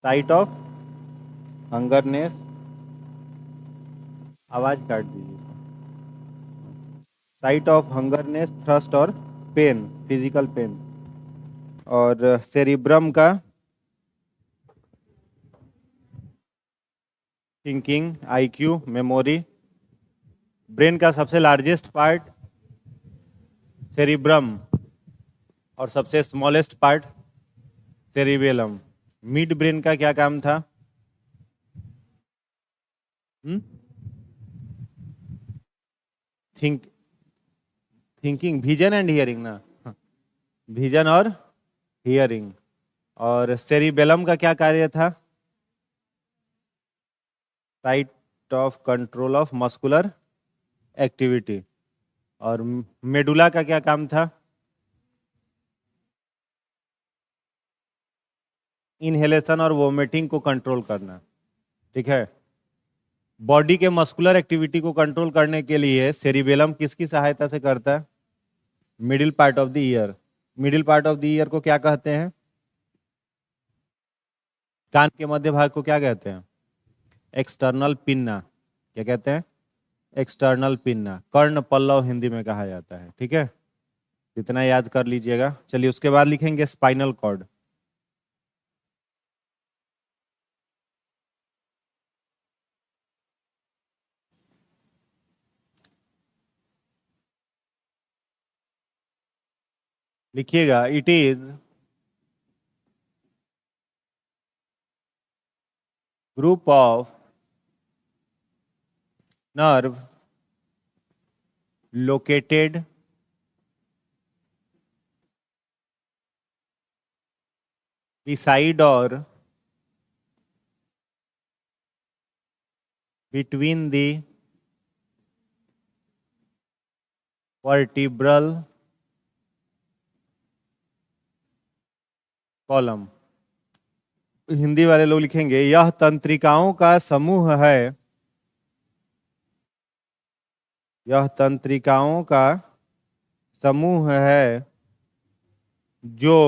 Site of हंगरनेस, आवाज काट दीजिए। साइट ऑफ हंगरनेस, थ्रस्ट और पेन, फिजिकल पेन। और सेरिब्रम का थिंकिंग, आईक्यू, मेमोरी। ब्रेन का सबसे लार्जेस्ट पार्ट सेरिब्रम और सबसे smallest part cerebellum. Mid brain का क्या काम था? Think thinking, vision and hearing ना, विजन और हियरिंग। और सेरिबेलम का क्या कार्य था? Site of control of muscular activity. और मेडुला का क्या काम था? इनहेलेशन और वोमिटिंग को कंट्रोल करना। ठीक है। बॉडी के मस्कुलर एक्टिविटी को कंट्रोल करने के लिए सेरिबेलम किसकी सहायता से करता है? Middle part of the year. Middle part of the year को क्या कहते हैं? कान के मध्य भाग को क्या कहते हैं? External pinna. क्या कहते हैं? External pinna. कर्ण पल्लव हिंदी में कहा जाता है। ठीक है, इतना याद कर लीजिएगा। चलिए उसके बाद लिखेंगे स्पाइनल कॉर्ड। लिखिएगा, it is group of nerve located beside or between the vertebral column। Hindi वाले लोग लिखेंगे, यह तंत्रिकाओं का समूह है। यह तंत्रिकाओं का समूह है जो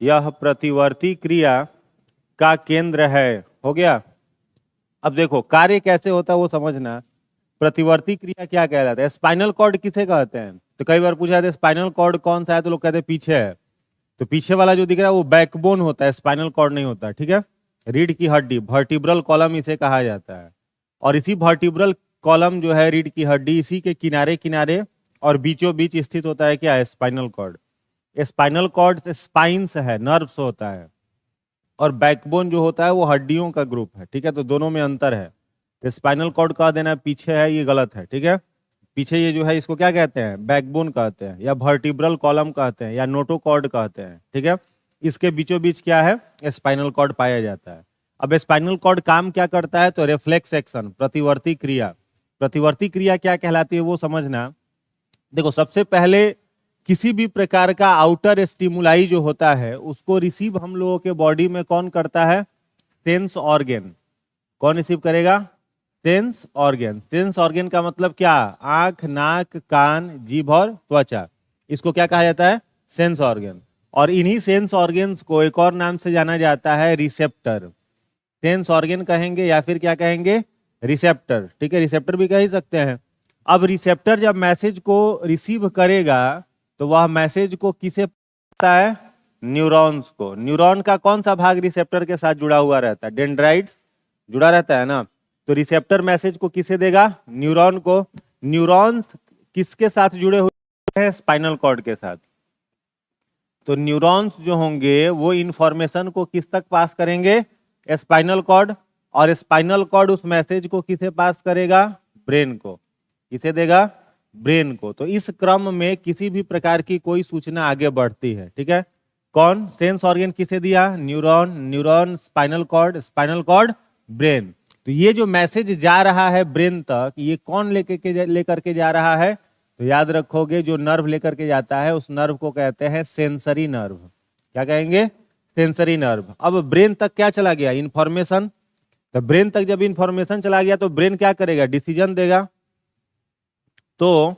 यह प्रतिवर्ती क्रिया का केंद्र है। हो गया। अब देखो कार्य कैसे होता है वो समझना। प्रतिवर्ती क्रिया क्या कहलाता है? स्पाइनल कॉर्ड किसे कहते हैं? तो कई बार पूछा जाता है स्पाइनल कॉर्ड कौन सा है, तो लोग कहते हैं पीछे है। तो पीछे वाला जो दिख रहा है वो बैकबोन होता है, स्पाइनल कॉर्ड नहीं होता। ठीक है, रीढ़ की हड्डी, वर्टिब्रल कॉलम इसे कहा जाता है। और इसी वर्टिब्रल कॉलम जो है, रीढ़ की हड्डी, इसी के किनारे किनारे और बीचों बीच स्थित होता है क्या है? Spinal cord. Spinal cord spines है, नर्व्स होता है। और बैकबोन जो होता है वो हड्डियों का ग्रुप है। ठीक है, तो दोनों में अंतर है। स्पाइनल कॉर्ड कह देना पीछे है, ये गलत है। ठीक है, पीछे ये जो है इसको क्या कहते हैं? बैकबोन कहते हैं, या वर्टिब्रल कॉलम कहते हैं, या नोटोकॉर्ड कहते हैं। ठीक है, इसके बीचों बीच क्या है? स्पाइनल कॉर्ड पाया जाता है। अब स्पाइनल कॉर्ड काम क्या करता है? तो रिफ्लेक्स एक्शन, प्रतिवर्ती क्रिया। प्रतिवर्ती क्रिया क्या कहलाती है वो समझना। देखो, सबसे पहले किसी भी प्रकार का आउटर स्टिमुलाई जो होता है उसको रिसीव हम लोगों के बॉडी में कौन करता है? Sense organ. कौन रिसीव करेगा? Sense organ. सेंस ऑर्गन का मतलब क्या? आंख, नाक, कान, जीभ और त्वचा। इसको क्या कहा जाता है? Sense organ. और इन्हीं सेंस ऑर्गन्स को एक और नाम से जाना जाता है, रिसेप्टर। सेंस ऑर्गन कहेंगे या फिर क्या कहेंगे? रिसेप्टर। ठीक है, रिसेप्टर भी कह ही सकते हैं। अब रिसेप्टर जब मैसेज को रिसीव करेगा तो वह मैसेज को किसे पता है? न्यूरॉन्स को। न्यूरॉन का कौन सा भाग रिसेप्टर के साथ जुड़ा हुआ रहता है? डेंड्राइट्स जुड़ा रहता है ना। तो रिसेप्टर मैसेज को किसे देगा? न्यूरॉन को। न्यूरॉन्स किसके साथ जुड़े हुए हैं? स्पाइनल कॉर्ड के साथ। तो न्यूरॉन्स जो होंगे वो इंफॉर्मेशन को किस तक पास करेंगे? Spinal cord. और स्पाइनल कॉर्ड उस मैसेज को किसे पास करेगा? ब्रेन को। किसे देगा? ब्रेन को। तो इस क्रम में किसी भी प्रकार की कोई सूचना आगे बढ़ती है, ठीक है। कौन? सेंस ऑर्गन किसे दिया? Neuron. Neuron spinal cord, spinal cord brain. तो ये जो मैसेज जा रहा है ब्रेन तक, ये कौन लेकर के जा रहा है? तो याद रखोगे, जो नर्व लेकर के जाता है उस नर्व को कहते हैं सेंसरी नर्व। क्या कहेंगे? Sensory nerve. अब ब्रेन तक क्या चला गया? इंफॉर्मेशन। तो ब्रेन तक जब इंफॉर्मेशन चला गया तो ब्रेन क्या करेगा? डिसीजन देगा। तो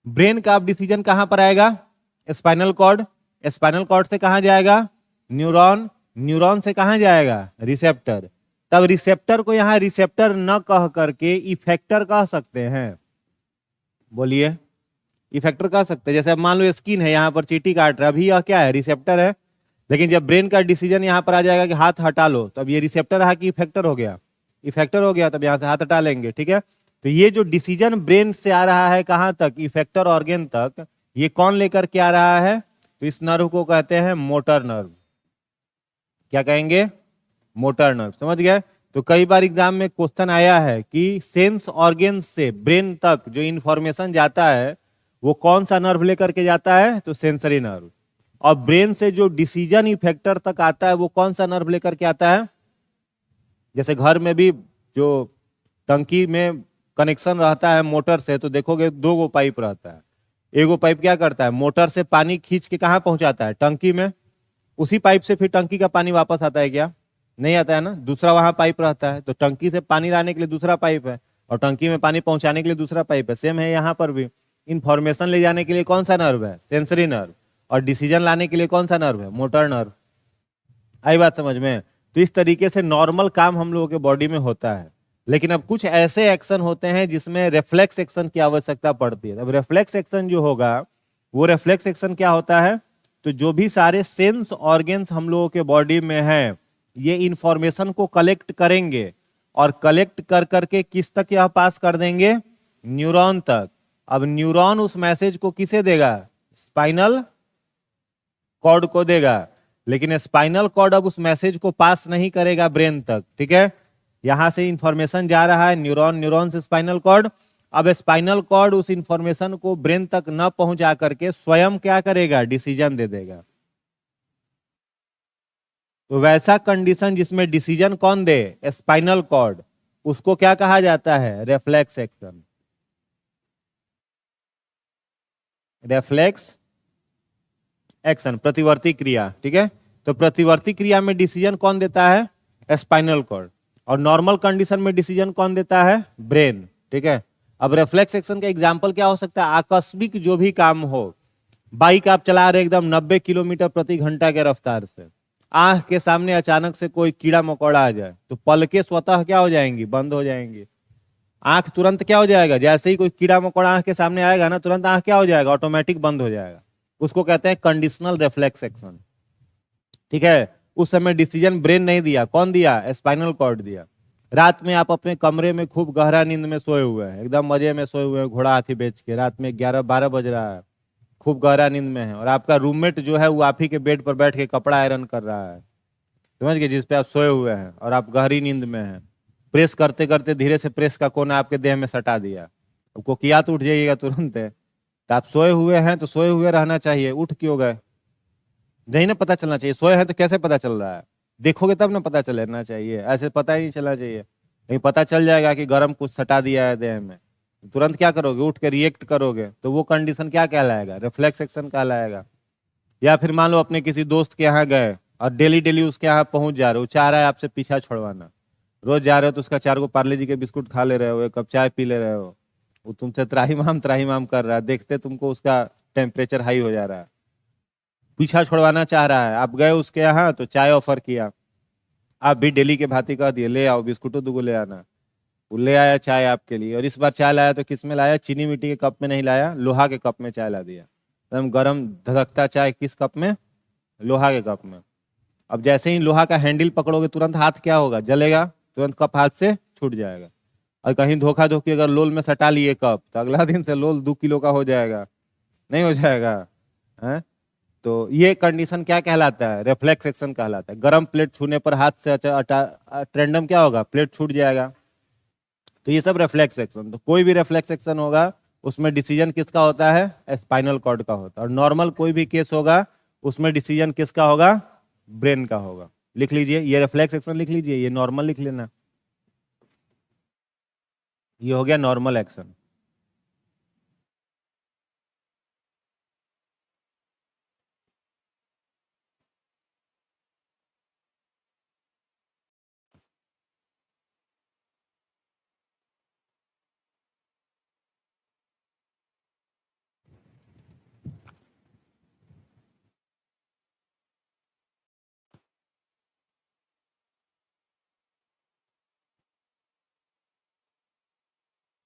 ब्रेन का अब डिसीजन कहां पर आएगा? Spinal cord. स्पाइनल कॉर्ड से कहां जाएगा? न्यूरॉन। न्यूरॉन से कहां जाएगा? रिसेप्टर। तब रिसेप्टर को यहां रिसेप्टर न कह करके इफेक्टर कह सकते हैं। बोलिए, इफेक्टर कह सकते हैं। जैसे अब मान लो स्किन है, यहां पर चींटी काट रहा है, अभी यह क्या है? रिसेप्टर है। लेकिन जब ब्रेन का डिसीजन यहां पर आ जाएगा कि हाथ हटा लो, तो अब ये रिसेप्टर रहा कि इफेक्टर हो गया? इफेक्टर हो गया। तब यहां से हाथ हटा लेंगे, ठीक है। तो ये जो डिसीजन ब्रेन से आ रहा है कहां तक? इफेक्टर ऑर्गन तक। ये कौन लेकर के आ रहा है? तो इस नर्व को कहते हैं मोटर नर्व। क्या कहेंगे? Motor nerve. समझ गए? तो कई बार एग्जाम में क्वेश्चन आया है कि सेंस ऑर्गन से ब्रेन तक जो इंफॉर्मेशन जाता है वो कौन सा नर्व लेकर के जाता है? तो सेंसरी नर्व। और ब्रेन से जो डिसीजन इफेक्टर तक आता है वो कौन सा नर्व लेकर के आता है? जैसे घर में भी जो टंकी में कनेक्शन रहता है मोटर से, तो देखोगे दो गो पाइप रहता है। एगो पाइप क्या करता है? मोटर से पानी खींच के कहां पहुंचाता है? टंकी में। उसी पाइप से फिर टंकी का पानी वापस आता है क्या? नहीं आता है ना। दूसरा वहां पाइप रहता है। तो टंकी से पानी लाने के लिए दूसरा पाइप है और टंकी में पानी पहुंचाने के लिए दूसरा पाइप है। सेम है यहां पर भी। इंफॉर्मेशन ले जाने के लिए कौन सा नर्व है? Sensory nerve. और डिसीजन लाने के लिए कौन सा नर्व है? Motor nerve. आई बात समझ में? तो इस तरीके से नॉर्मल काम हम लोगों के बॉडी में होता है। लेकिन अब कुछ ऐसे एक्शन होते हैं जिसमें रिफ्लेक्स एक्शन की आवश्यकता पड़ती है। अब रिफ्लेक्स एक्शन जो होगा, वो रिफ्लेक्स एक्शन क्या होता है? तो जो भी सारे सेंस ऑर्गन्स हम लोगों के बॉडी में हैं, ये इंफॉर्मेशन को कलेक्ट करेंगे और कलेक्ट कर करके किस तक यह पास कर देंगे? न्यूरॉन तक। अब न्यूरॉन उस मैसेज को किसे देगा? स्पाइनल कॉर्ड को देगा। लेकिन स्पाइनल कॉर्ड अब उस मैसेज को पास नहीं करेगा ब्रेन तक, ठीक है। यहां से इंफॉर्मेशन जा रहा है न्यूरॉन, न्यूरॉन से स्पाइनल कॉर्ड। अब स्पाइनल कॉर्ड उस इंफॉर्मेशन को ब्रेन तक न पहुंचा करके स्वयं क्या करेगा? डिसीजन दे देगा। तो वैसा कंडीशन जिसमें डिसीजन कौन दे? स्पाइनल कॉर्ड, उसको क्या कहा जाता है? Reflex action. रिफ्लेक्स एक्शन, प्रतिवर्ती क्रिया, ठीक है। तो प्रतिवर्ती क्रिया में डिसीजन कौन देता है? Spinal cord. और नॉर्मल कंडीशन में डिसीजन कौन देता है? ब्रेन, ठीक है। अब रिफ्लेक्स एक्शन का एग्जांपल क्या हो सकता है? आकस्मिक जो भी काम हो, बाइक आप चला रहे एकदम 90 किलोमीटर प्रति घंटा के रफ्तार से, आंख के सामने अचानक से कोई कीड़ा मकोड़ा आ जाए तो पलके स्वतः क्या हो जाएंगी? बंद हो जाएंगी। आंख तुरंत क्या हो जाएगा? जैसे ही कोई कीड़ा मकोड़ा आंख के सामने आएगा ना, तुरंत आंख क्या हो जाएगा? ऑटोमेटिक बंद हो जाएगा। उसको कहते हैं कंडीशनल रिफ्लेक्स एक्शन, ठीक है। उस समय डिसीजन ब्रेन नहीं दिया, कौन दिया? स्पाइनल कॉर्ड दिया। रात में आप अपने कमरे में खूब गहरा नींद में सोए हुए हैं, एकदम मजे में सोए हुए हैं, घोड़ा हाथी बेच के, रात में 11-12 बज रहा है, खूब गहरा नींद में है, और आपका रूममेट जो है वो आप ही के बेड पर बैठ के कपड़ा आयरन कर रहा है, समझ गए, जिसपे आप सोए हुए हैं और आप गहरी नींद में हैं। प्रेस करते करते धीरे से प्रेस का कोना आपके देह में सटा दिया, आपको किया तो उठ जाइएगा तुरंत है। तो आप सोए हुए हैं तो सोए हुए रहना चाहिए, उठ क्यों गए? नहीं ना पता चलना चाहिए। सोए हैं तो कैसे पता चल रहा है? देखोगे तब ना पता चलना चाहिए, ऐसे पता ही नहीं चलना चाहिए। लेकिन पता चल जाएगा कि गर्म कुछ सटा दिया है देह में, तुरंत क्या करोगे? उठ के रिएक्ट करोगे। तो वो कंडीशन क्या कहलाएगा? रिफ्लेक्स एक्शन कहलाएगा। या फिर मान लो अपने किसी दोस्त के यहाँ गए और डेली डेली उसके यहाँ पहुंच जा रहे हो, चाह रहा है आपसे पीछा छुड़वाना, रोज जा रहे हो तो उसका 4 गो पार्ले जी के बिस्कुट खा ले रहे हो, 1 कप चाय पी ले रहे हो, वो तुमसे त्राहिमाम कर रहा है, देखते तुमको उसका टेम्परेचर हाई हो जा रहा है, पीछा छुड़वाना चाह रहा है। आप गए उसके यहाँ तो चाय ऑफर किया, आप भी डेली के भांति कह दिए ले आओ बिस्कुटो 2 गो ले आना। वो ले आया चाय आपके लिए, और इस बार चाय लाया तो किस में लाया? चीनी मिट्टी के कप में नहीं लाया, लोहा के कप में चाय ला दिया। एकदम गरम धधकता चाय किस कप में? लोहा के कप में। अब जैसे ही लोहा का हैंडल पकड़ोगे तुरंत हाथ क्या होगा? जलेगा, तुरंत कप हाथ से छूट जाएगा। और कहीं धोखा धोखी अगर लोल में सटा लिए कप, तो अगला दिन से लोल 2 किलो का हो जाएगा, नहीं हो जाएगा है? तो ये कंडीशन क्या कहलाता है? रिफ्लेक्स एक्शन कहलाता है। गरम प्लेट छूने पर हाथ से ट्रेंडम क्या होगा? प्लेट छूट जाएगा। तो ये सब रिफ्लेक्स एक्शन। तो कोई भी रिफ्लेक्स एक्शन होगा उसमें डिसीजन किसका होता है? स्पाइनल कॉर्ड का होता है। और नॉर्मल कोई भी केस होगा उसमें डिसीजन किसका होगा? ब्रेन का होगा। लिख लीजिए, ये रिफ्लेक्स एक्शन लिख लीजिए, ये नॉर्मल लिख लेना। ये हो गया नॉर्मल एक्शन।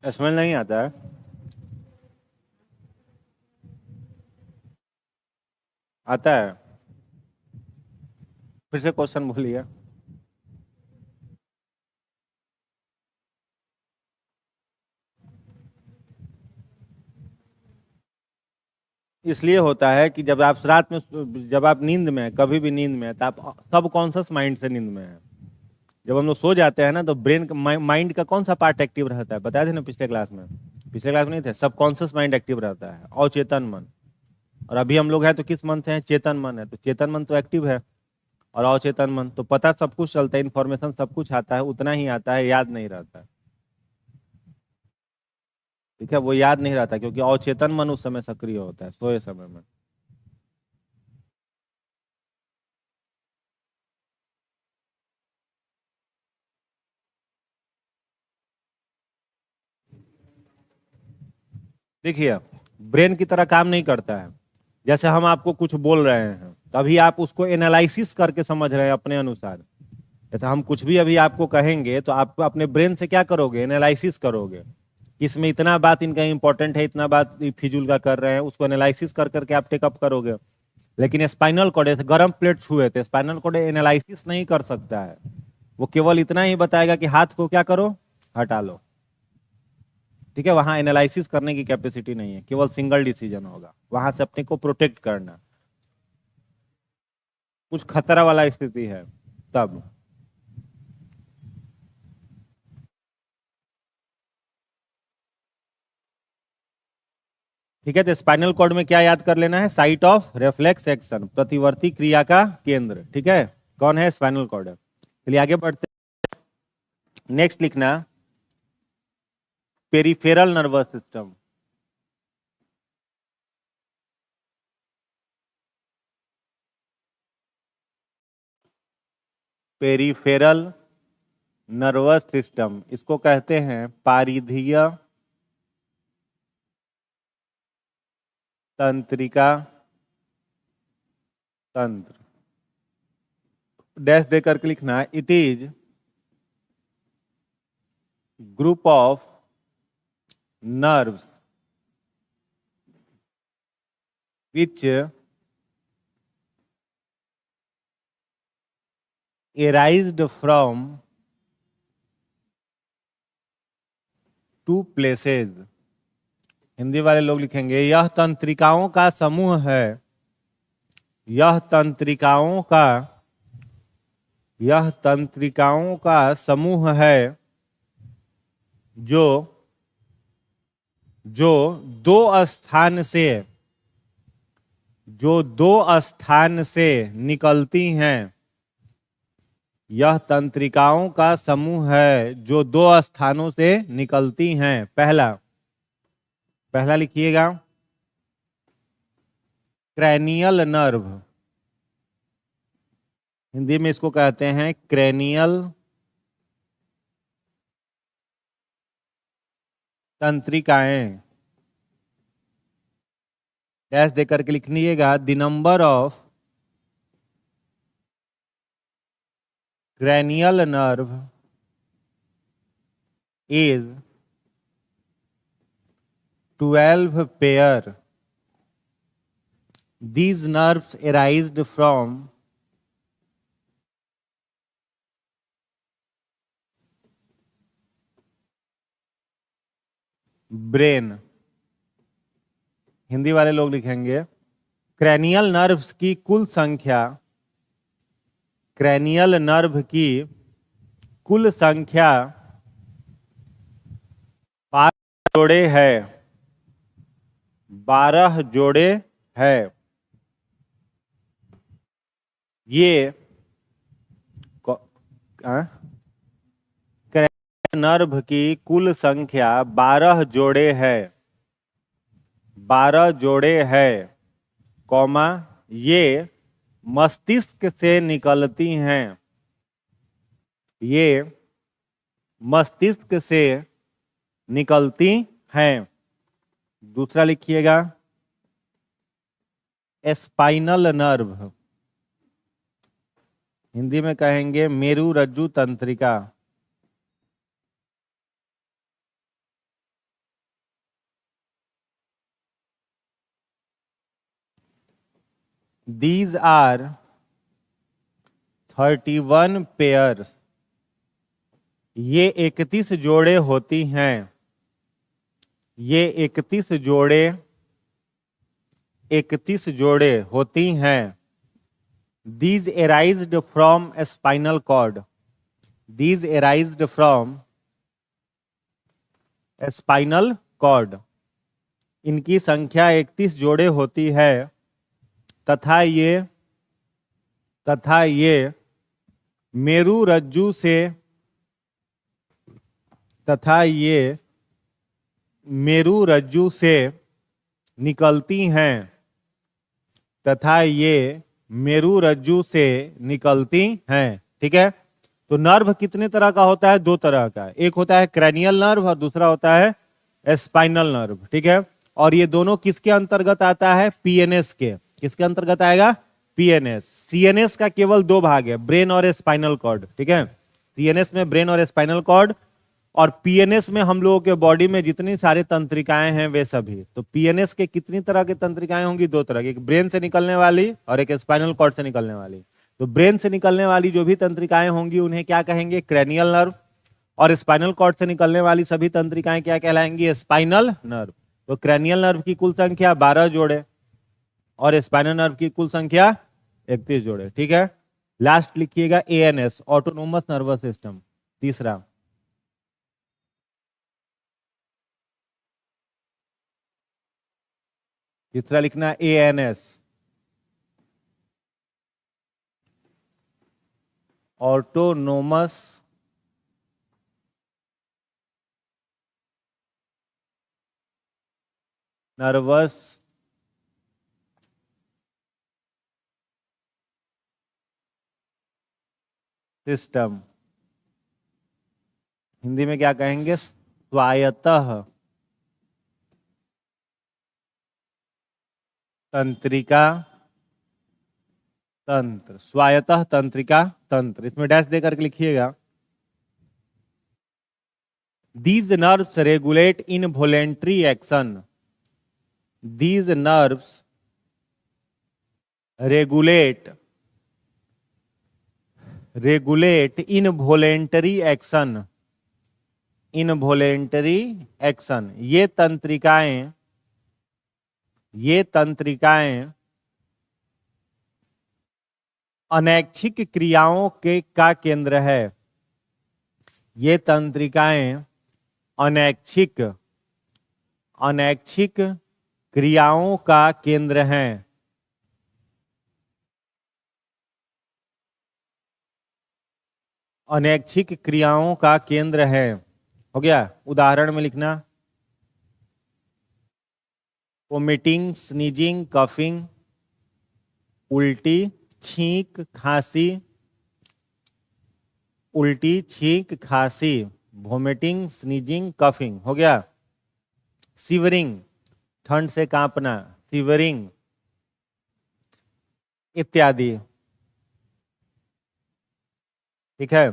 स्मेल नहीं आता है? आता है। फिर से क्वेश्चन बोलिए। इसलिए होता है कि जब आप रात में, जब आप नींद में, कभी भी नींद में, तो आप सब कॉन्शियस माइंड से नींद में है। जब हम लोग सो जाते हैं ना, तो ब्रेन माइंड का कौन सा पार्ट एक्टिव रहता है? बताया थे ना पिछले क्लास में। पिछले क्लास में नहीं थे? सबकॉन्शियस माइंड एक्टिव रहता है, अवचेतन मन। और अभी हम लोग हैं तो किस मन से हैं? चेतन मन है। तो चेतन मन तो एक्टिव है, और अवचेतन मन तो पता सब कुछ चलता है, इन्फॉर्मेशन सब कुछ आता है, उतना ही आता है, याद नहीं रहता है। ठीक है, वो याद नहीं रहता क्योंकि अवचेतन मन उस समय सक्रिय होता है, सोए समय में। देखिए, ब्रेन की तरह काम नहीं करता है। जैसे हम आपको कुछ बोल रहे हैं, तभी आप उसको एनालिसिस करके समझ रहे हैं अपने अनुसार। जैसे हम कुछ भी अभी आपको कहेंगे तो आप अपने ब्रेन से क्या करोगे? एनालिसिस करोगे कि इसमें इतना बात इनका इंपॉर्टेंट है, इतना बात फिजूल का कर रहे हैं, उसको एनालिसिस कर करके आप टेकअप करोगे। लेकिन स्पाइनल कॉर्ड, जैसे गर्म प्लेट छुए थे, स्पाइनल कॉर्ड एनालिसिस नहीं कर सकता है। वो केवल इतना ही बताएगा कि हाथ को क्या करो? हटा लो। ठीक है, वहां एनालिसिस करने की कैपेसिटी नहीं है, केवल सिंगल डिसीजन होगा, वहां से अपने को प्रोटेक्ट करना। कुछ खतरा वाला स्थिति है तब। ठीक है, तो स्पाइनल कॉर्ड में क्या याद कर लेना है? साइट ऑफ रिफ्लेक्स एक्शन, प्रतिवर्ती क्रिया का केंद्र। ठीक है, कौन है? स्पाइनल कॉर्ड है। चलिए आगे बढ़ते। नेक्स्ट लिखना peripheral nervous system. Peripheral nervous system, इसको कहते हैं पारिधीय तंत्रिका तंत्र। डैश देकर के लिखना, it is group of nerves which arised from two places। Hindi वाले लोग लिखेंगे यह तंत्रिकाओं का समूह है, यह तंत्रिकाओं का, यह तंत्रिकाओं का समूह है जो जो दो स्थान से, जो दो स्थान से निकलती हैं। यह तंत्रिकाओं का समूह है जो दो स्थानों से निकलती हैं। पहला, पहला लिखिएगा क्रैनियल नर्व। हिंदी में इसको कहते हैं क्रैनियल तंत्रिकाएं। डैश देकर के लिख लीजिएगा the number of cranial nerve is 12 pair. These nerves arised from brain. Hindi वाले लोग लिखेंगे क्रैनियल नर्व्स की कुल संख्या, क्रैनियल नर्व की कुल संख्या 12 जोड़े है, 12 जोड़े है। ये नर्व की कुल संख्या 12 जोड़े है, 12 जोड़े है, कॉमा ये मस्तिष्क से निकलती हैं, ये मस्तिष्क से निकलती हैं। दूसरा लिखिएगा स्पाइनल नर्व, हिंदी में कहेंगे मेरुरज्जु तंत्रिका। These are 31 pairs. ये 31 जोड़े होती हैं, ये 31 जोड़े होती हैं। These arised from a spinal cord. These arised from a spinal cord. इनकी संख्या 31 जोड़े होती है तथा ये मेरुरज्जु से, तथा ये मेरुरज्जु से निकलती हैं, तथा ये मेरुरज्जु से निकलती हैं। ठीक है, तो नर्व कितने तरह का होता है? 2 तरह का। एक होता है क्रैनियल नर्व और दूसरा होता है स्पाइनल नर्व। ठीक है, और ये दोनों किसके अंतर्गत आता है? पीएनएस के। किसके अंतर्गत आएगा? पीएनएस। सीएनएस का केवल 2 भाग है, ब्रेन और स्पाइनल कॉर्ड। ठीक है, सीएनएस में ब्रेन और स्पाइनल कॉर्ड, और पीएनएस में हम लोगों के बॉडी में जितनी सारी तंत्रिकाएं हैं वे सभी। तो पीएनएस के कितनी तरह की तंत्रिकाएं होंगी? 2 तरह की, एक ब्रेन से निकलने वाली और एक स्पाइनल कॉर्ड से निकलने वाली। तो ब्रेन से निकलने वाली जो भी तंत्रिकाएं होंगी उन्हें क्या कहेंगे? Cranial nerve. और स्पाइनल कॉर्ड से निकलने वाली सभी तंत्रिकाएं क्या कहलाएंगी? Spinal nerve. तो क्रैनियल नर्व की कुल संख्या 12 जोड़े और स्पाइनल नर्व की कुल संख्या 31 जोड़े। ठीक है, लास्ट लिखिएगा एएनएस, ऑटोनोमस नर्वस सिस्टम। तीसरा लिखना ANS, autonomous nervous system. Hindi में क्या कहेंगे? स्वायत्तः तंत्रिका तंत्र, स्वायत्तः तंत्रिका तंत्र। इसमें डैश देकर के लिखिएगा। These nerves regulate involuntary action. These nerves regulate involuntary action. Involuntary action, ये तंत्रिकाएं अनैच्छिक क्रियाओं का केंद्र है। ये तंत्रिकाएं अनैच्छिक क्रियाओं का केंद्र हैं। अनैच्छिक क्रियाओं का केंद्र है। हो गया। उदाहरण में लिखना वोमिटिंग, स्नीजिंग, कफिंग, उल्टी, छींक, खांसी, उल्टी, छींक, खांसी, वोमिटिंग, स्नीजिंग, कफिंग। हो गया। सिवरिंग, ठंड से कांपना, सिवरिंग इत्यादि। ठीक है,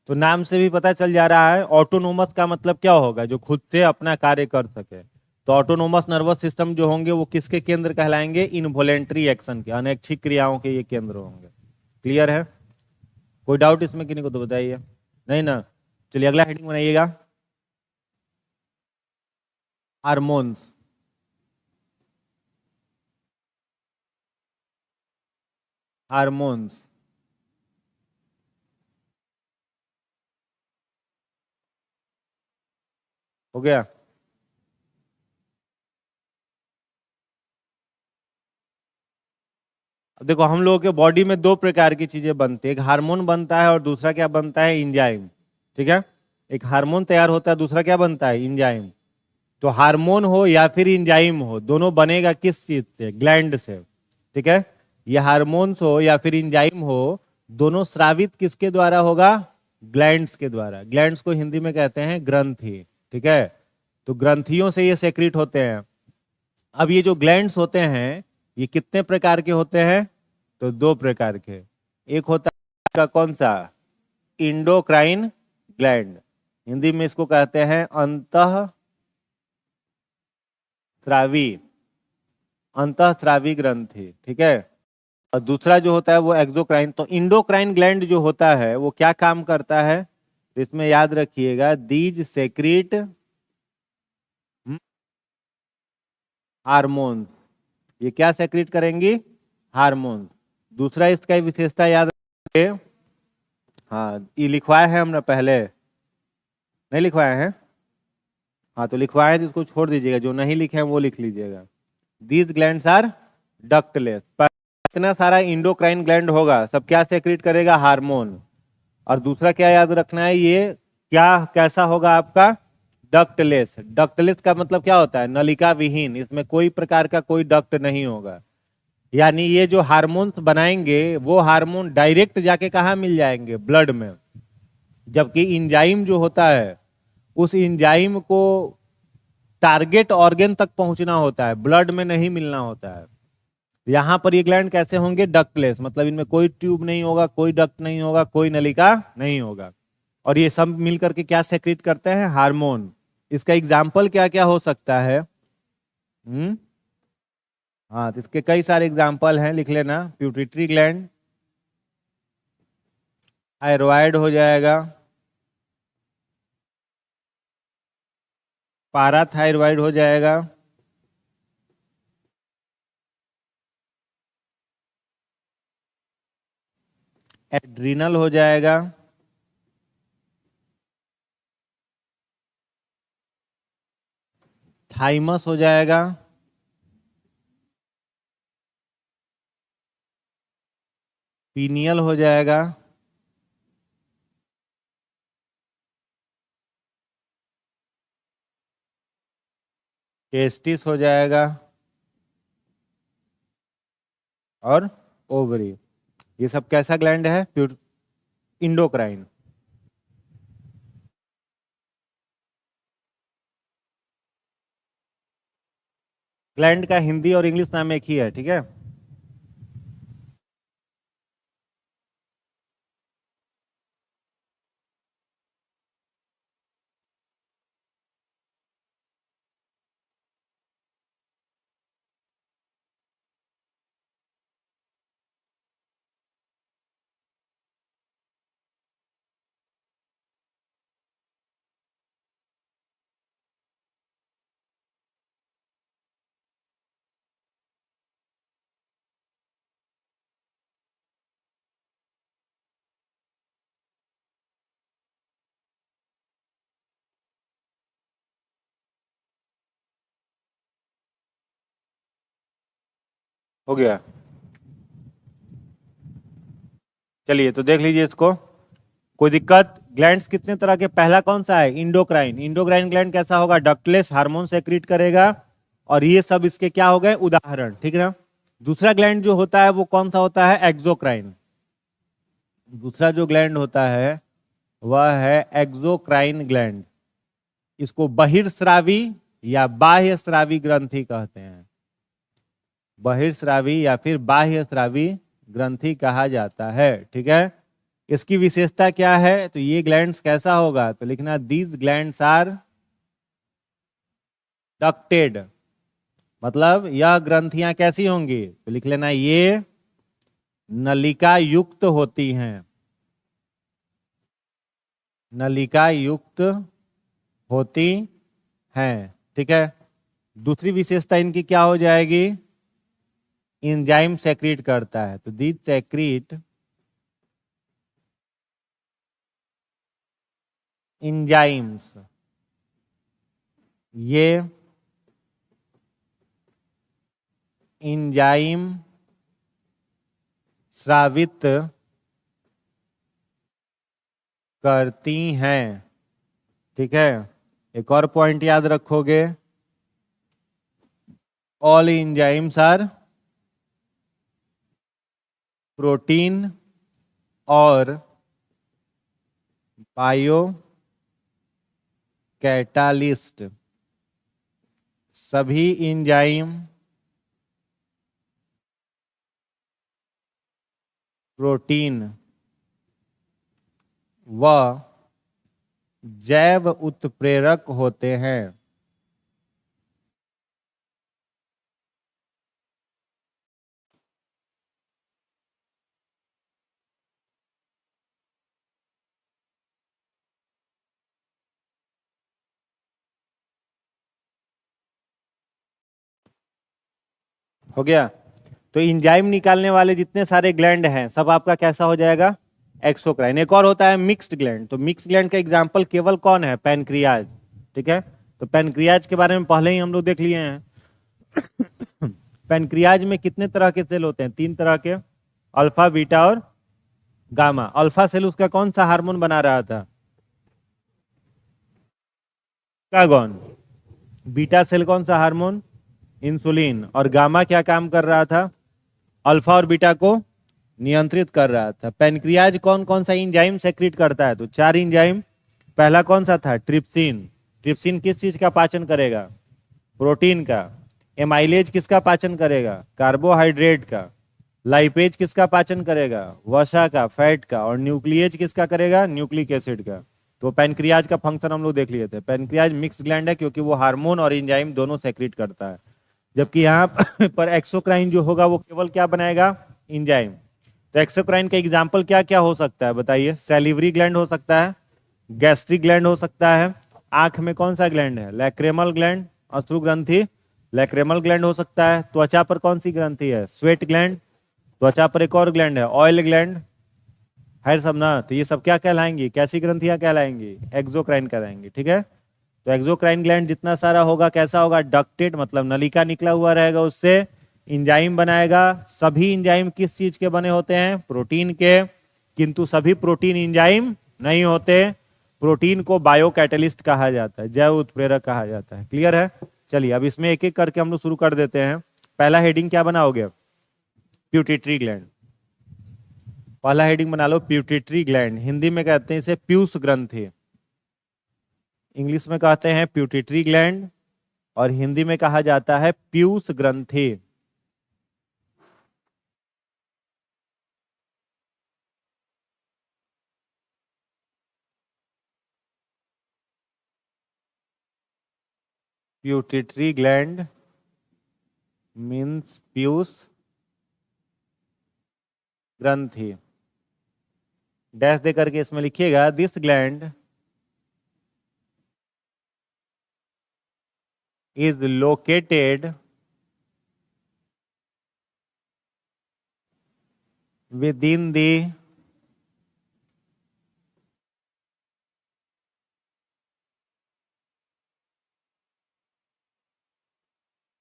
तो नाम से भी पता चल जा रहा है ऑटोनोमस का मतलब क्या होगा, जो खुद से अपना कार्य कर सके। तो ऑटोनोमस नर्वस सिस्टम जो होंगे वो किसके केंद्र कहलाएंगे, इनवॉलेंट्री एक्शन के, अनैच्छिक क्रियाओं के ये केंद्र होंगे। क्लियर है? कोई डाउट इसमें किन्हीं को तो बताइए, नहीं ना? चलिए अगला हेडिंग बनाइएगा, हार्मोन्स। हार्मोन्स हो गया। अब देखो हम लोगों के बॉडी में दो प्रकार की चीजें बनती है, एक हार्मोन बनता है और दूसरा क्या बनता है, इंजाइम। ठीक है, एक हार्मोन तैयार होता है, दूसरा क्या बनता है, इंजाइम। तो हार्मोन हो या फिर इंजाइम हो, दोनों बनेगा किस चीज से, ग्लैंड से। ठीक है, ये हार्मोन्स हो या फिर इंजाइम हो, दोनों स्रावित किसके द्वारा होगा, ग्लैंड्स के द्वारा। ग्लैंड्स को हिंदी में कहते हैं ग्रंथि। ठीक है, तो ग्रंथियों से ये सेक्रेट होते हैं। अब ये जो ग्लैंड्स होते हैं ये कितने प्रकार के होते हैं, तो दो प्रकार के। एक होता है का कौन सा, इंडोक्राइन ग्लैंड, हिंदी में इसको कहते हैं अंतःस्रावी, अंतःस्रावी ग्रंथि। ठीक है, और दूसरा जो होता है वो एक्सोक्राइन। तो इंडोक्राइन ग्लैंड जो होता है वो क्या काम करता है, तो इसमें याद रखिएगा, दीज सेक्रीट हार्मोन्स। ये क्या सेक्रेट करेंगी, हार्मोन। दूसरा इसका विशेषता याद रखिए, हाँ ये लिखवाए हैं हमने पहले, नहीं लिखवाए हैं, हाँ तो लिखवाए तो इसको छोड़ दीजिएगा, जो नहीं लिखे हैं वो लिख लीजिएगा। These glands are ductless. इतना सारा इंडोक्राइन ग्लैंड होगा, सब क्या सेक्रेट करेगा, हार्मोन। और दूसरा क्या याद रखना है, ये क्या कैसा होगा आपका, डक्टलेस। डक्टलेस का मतलब क्या होता है, नलिका विहीन, इसमें कोई प्रकार का कोई डक्ट नहीं होगा। यानी ये जो हार्मोन्स बनाएंगे वो हार्मोन डायरेक्ट जाके कहाँ मिल जाएंगे, ब्लड में। जबकि इंजाइम जो होता है उस इंजाइम को टारगेट ऑर्गन तक पहुंचना होता है, ब्लड में नहीं मिलना होता है। यहां पर ये ग्लैंड कैसे होंगे, डक्टलेस, मतलब इनमें कोई ट्यूब नहीं होगा, कोई डक्ट नहीं होगा, कोई नलिका नहीं होगा। और ये सब मिलकर के क्या सेक्रेट करते हैं, हार्मोन। इसका एग्जाम्पल क्या क्या हो सकता है, हाँ तो इसके कई सारे एग्जाम्पल हैं, लिख लेना। प्यूटिटरी ग्लैंड, थायरॉयड हो जाएगा, पाराथायरॉयड हो जाएगा, एड्रिनल हो जाएगा, थाइमस हो जाएगा, पीनियल हो जाएगा, टेस्टिस हो जाएगा, और ओवरी। ये सब कैसा ग्लैंड है, इंडोक्राइन। ग्लैंड का हिंदी और इंग्लिश नाम एक ही है, ठीक है। हो गया, चलिए तो देख लीजिए इसको, कोई दिक्कत। ग्लैंड्स कितने तरह के, पहला कौन सा है, इंडोक्राइन। इंडोक्राइन ग्लैंड कैसा होगा, डक्टलेस, हार्मोन सेक्रेट करेगा। और ये सब इसके क्या हो गए, उदाहरण, ठीक है ना। दूसरा ग्लैंड जो होता है वो कौन सा होता है, एक्सोक्राइन। दूसरा जो ग्लैंड होता है वह है एक्सोक्राइन ग्लैंड। इसको बहिर्स्रावी या बाह्यस्रावी ग्रंथि कहते हैं, बहिर्स्रावी या फिर बाह्यस्रावी ग्रंथि कहा जाता है, ठीक है। इसकी विशेषता क्या है? तो ये ग्लैंड्स कैसा होगा? तो लिखना दीज ग्लैंड्स आर डक्टेड, मतलब यह ग्रंथियां कैसी होंगी? तो लिख लेना ये नलिका युक्त होती हैं, नलिका युक्त होती हैं। ठीक है, दूसरी विशेषता इनकी क्या हो जाएगी? एंजाइम सेक्रीट करता है, तो दीज सेक्रीट एंजाइम्स, ये एंजाइम स्रावित करती हैं। ठीक है, एक और पॉइंट याद रखोगे, ऑल एंजाइम्स आर प्रोटीन और बायो कैटालिस्ट, सभी एंजाइम प्रोटीन व जैव उत्प्रेरक होते हैं। हो गया? तो एंजाइम निकालने वाले जितने सारे ग्लैंड हैं सब आपका कैसा हो जाएगा? एक्सोक्राइन। एक और होता है मिक्स्ड ग्लैंड, तो मिक्स्ड ग्लैंड का एग्जांपल केवल कौन है? पैनक्रियाज। ठीक है, तो पैनक्रियाज के बारे में पहले ही हम लोग देख लिए हैं। पैनक्रियाज में कितने तरह के सेल होते हैं? 3 तरह के, अल्फा, बीटा और गामा। अल्फा सेल उसका कौन सा हार्मोन बना रहा था? ग्लूकागॉन। बीटा सेल कौन सा हार्मोन? इंसुलिन। और गामा क्या काम कर रहा था? अल्फा और बीटा को नियंत्रित कर रहा था। पैनक्रियाज कौन कौन सा एंजाइम सेक्रेट करता है? तो 4 एंजाइम। पहला कौन सा था? ट्रिप्सिन। ट्रिप्सिन किस चीज का पाचन करेगा? प्रोटीन का। एमाइलेज किसका पाचन करेगा? कार्बोहाइड्रेट का। लाइपेज किसका पाचन करेगा? वसा का, फैट का। और न्यूक्लिएज किसका करेगा? न्यूक्लिक एसिड का। तो पैनक्रियाज का फंक्शन हम लोग देख लिए थे। पैनक्रियाज मिक्स्ड ग्लैंड है क्योंकि वो हार्मोन और एंजाइम दोनों सेक्रेट करता है, जबकि यहाँ पर एक्सोक्राइन जो होगा वो केवल क्या बनाएगा? एंजाइम। तो एक्सोक्राइन का एग्जाम्पल क्या क्या हो सकता है बताइए? सैलिवरी ग्लैंड हो सकता है, गैस्ट्रिक ग्लैंड हो सकता है, आंख में कौन सा ग्लैंड है? लैक्रेमल ग्लैंड, अश्रु ग्रंथि लैक्रेमल ग्लैंड हो सकता है। त्वचा पर कौन सी ग्रंथि है? Sweat gland. त्वचा पर एक और ग्लैंड है, ऑयल ग्लैंड है सब ना। तो ये सब क्या कहलाएंगी? कैसी ग्रंथियां कहलाएंगी? एक्सोक्राइन कहलाएंगी। ठीक है, तो एक्सोक्राइन ग्लैंड जितना सारा होगा कैसा होगा? डक्टेड, मतलब नलिका निकला हुआ रहेगा, उससे एंजाइम बनाएगा। सभी एंजाइम किस चीज के बने होते हैं? प्रोटीन के। किंतु सभी प्रोटीन एंजाइम नहीं होते। प्रोटीन को बायो कैटलिस्ट कहा जाता है, जैव उत्प्रेरक कहा जाता है। क्लियर है? चलिए अब इसमें एक एक करके हम लोग शुरू कर देते हैं। पहला हेडिंग क्या बनाओगे? Pituitary gland. पहला हेडिंग बना लो प्यूटिटरी ग्लैंड। हिंदी में कहते हैं इसे पीयूष ग्रंथि, इंग्लिश में कहते हैं प्यूटिटरी ग्लैंड और हिंदी में कहा जाता है पीयूष ग्रंथि। प्यूटिटरी ग्लैंड मीन्स पीयूष ग्रंथि। डैश दे करके इसमें लिखिएगा this gland is located within the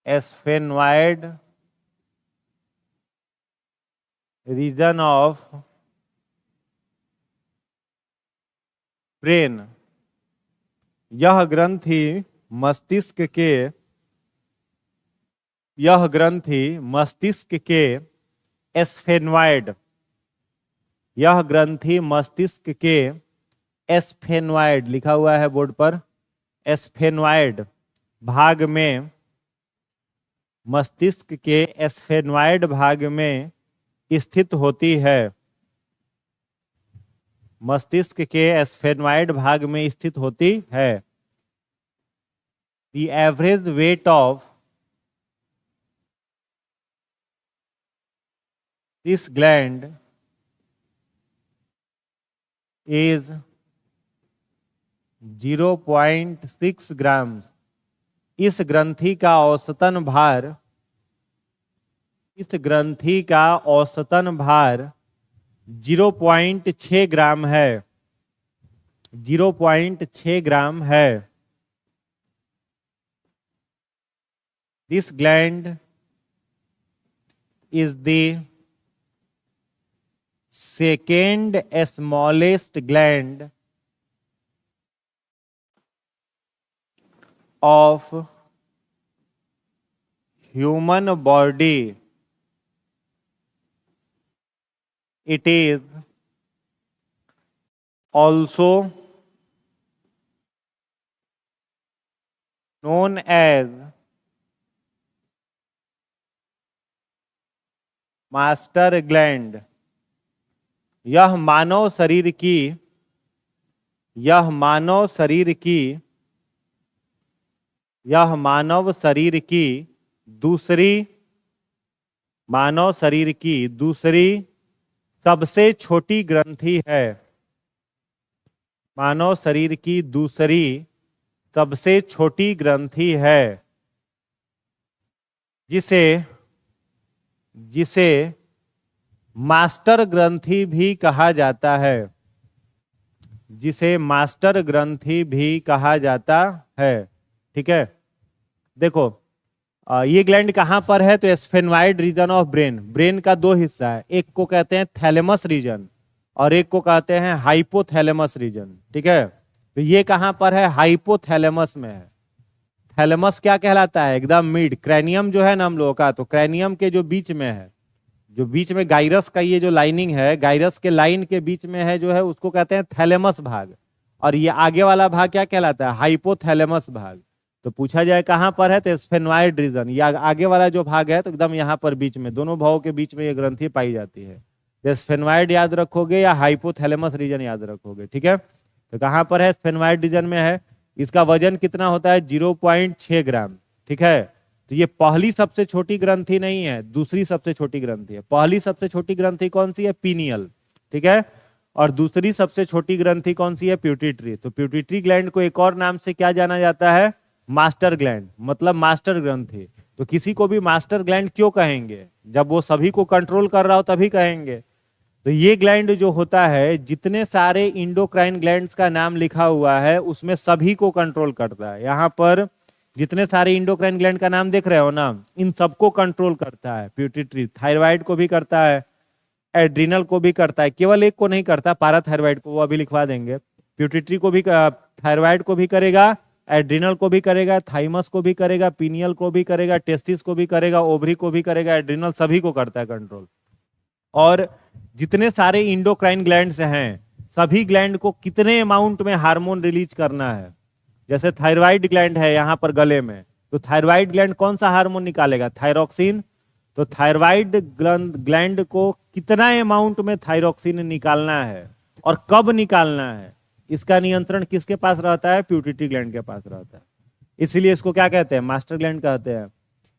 sphenoid region of brain. यह ग्रंथि मस्तिष्क के एस्फेनॉइड, यह ग्रंथि मस्तिष्क के एस्फेनॉइड लिखा हुआ है बोर्ड पर, एस्फेनॉइड भाग में, मस्तिष्क के एस्फेनॉइड भाग में स्थित होती है। मस्तिष्क के स्फेनॉइड भाग में स्थित होती है। The average weight of this gland is 0.6 ग्राम। इस ग्रंथि का औसतन भार 0.6 ग्राम है। 0.6 ग्राम है। This gland is the second smallest gland of human body. It is also known as master gland. यह मानव शरीर की दूसरी सबसे छोटी ग्रंथि है। मानव शरीर की दूसरी सबसे छोटी ग्रंथि है, जिसे मास्टर ग्रंथि भी कहा जाता है। ठीक है, देखो ये ग्लैंड कहां पर है, तो स्फेनॉइड रीजन ऑफ ब्रेन का दो हिस्सा है, एक को कहते हैं थैलेमस रीजन और एक को कहते हैं हाइपोथैलेमस रीजन। ठीक है, तो ये कहां पर है, हाइपोथैलेमस में है। थैलेमस क्या कहलाता है, एकदम मिड, क्रैनियम जो है ना हम लोगों का, तो क्रैनियम के जो बीच में है, जो बीच में गाइरस का ये जो लाइनिंग है, गाइरस के लाइन के बीच में है जो है, उसको कहते हैं थैलेमस भाग। और ये आगे वाला भाग क्या कहलाता है, हाइपोथैलेमस भाग। तो पूछा जाए कहां पर है, तो स्फेनॉइड रीजन, या आगे वाला जो भाग है तो एकदम यहाँ पर बीच में, दोनों भागों के बीच में ये ग्रंथि पाई जाती है। तो स्फेनॉइड याद रखोगे या हाइपोथैलेमस रीजन याद रखोगे। ठीक है, तो कहां पर है, स्फेनॉइड रीजन में है। इसका वजन कितना होता है, 0.6 ग्राम। ठीक है, तो ये पहली सबसे छोटी ग्रंथि नहीं है, दूसरी सबसे छोटी ग्रंथि है। पहली सबसे छोटी ग्रंथि कौन सी है, पीनियल। ठीक है, और दूसरी सबसे छोटी ग्रंथि कौन सी है, प्यूटिटरी। तो प्यूटिटरी ग्लैंड को एक और नाम से क्या जाना जाता है, मास्टर ग्लैंड, मतलब मास्टर ग्रंथि। तो किसी को भी मास्टर ग्लैंड क्यों कहेंगे, जब वो सभी को कंट्रोल कर रहा हो तभी कहेंगे। तो ये ग्लैंड जो होता है, जितने सारे इंडोक्राइन ग्लैंड्स का नाम लिखा हुआ है उसमें सभी को कंट्रोल करता है। यहाँ पर जितने सारे इंडोक्राइन ग्लैंड का नाम देख रहे हो ना, इन सबको कंट्रोल करता है प्यूटिटरी। थायराइड को भी करता है, एड्रिनल को भी करता है, केवल एक को नहीं करता, पैराथायराइड को, वो अभी लिखवा देंगे। प्यूटिटरी को भी, थायराइड को भी करेगा, एड्रिनल को भी करेगा, थाइमस को भी करेगा, पीनियल को भी करेगा, टेस्टिस को भी करेगा, ओवरी को भी करेगा, एड्रिनल, सभी को करता है कंट्रोल। और जितने सारे इंडोक्राइन ग्लैंड्स हैं, सभी ग्लैंड को कितने अमाउंट में हार्मोन रिलीज करना है। जैसे थायराइड ग्लैंड है यहाँ पर गले में, तो थायराइड ग्लैंड कौन सा हार्मोन निकालेगा, थायरोक्सिन। तो थायराइड ग्लैंड को कितना अमाउंट में थायरोक्सिन निकालना है और कब निकालना है, इसका नियंत्रण किसके पास रहता है, प्यूटिटरी ग्लैंड के पास रहता है। इसीलिए इसको क्या कहते हैं, मास्टर ग्लैंड कहते हैं।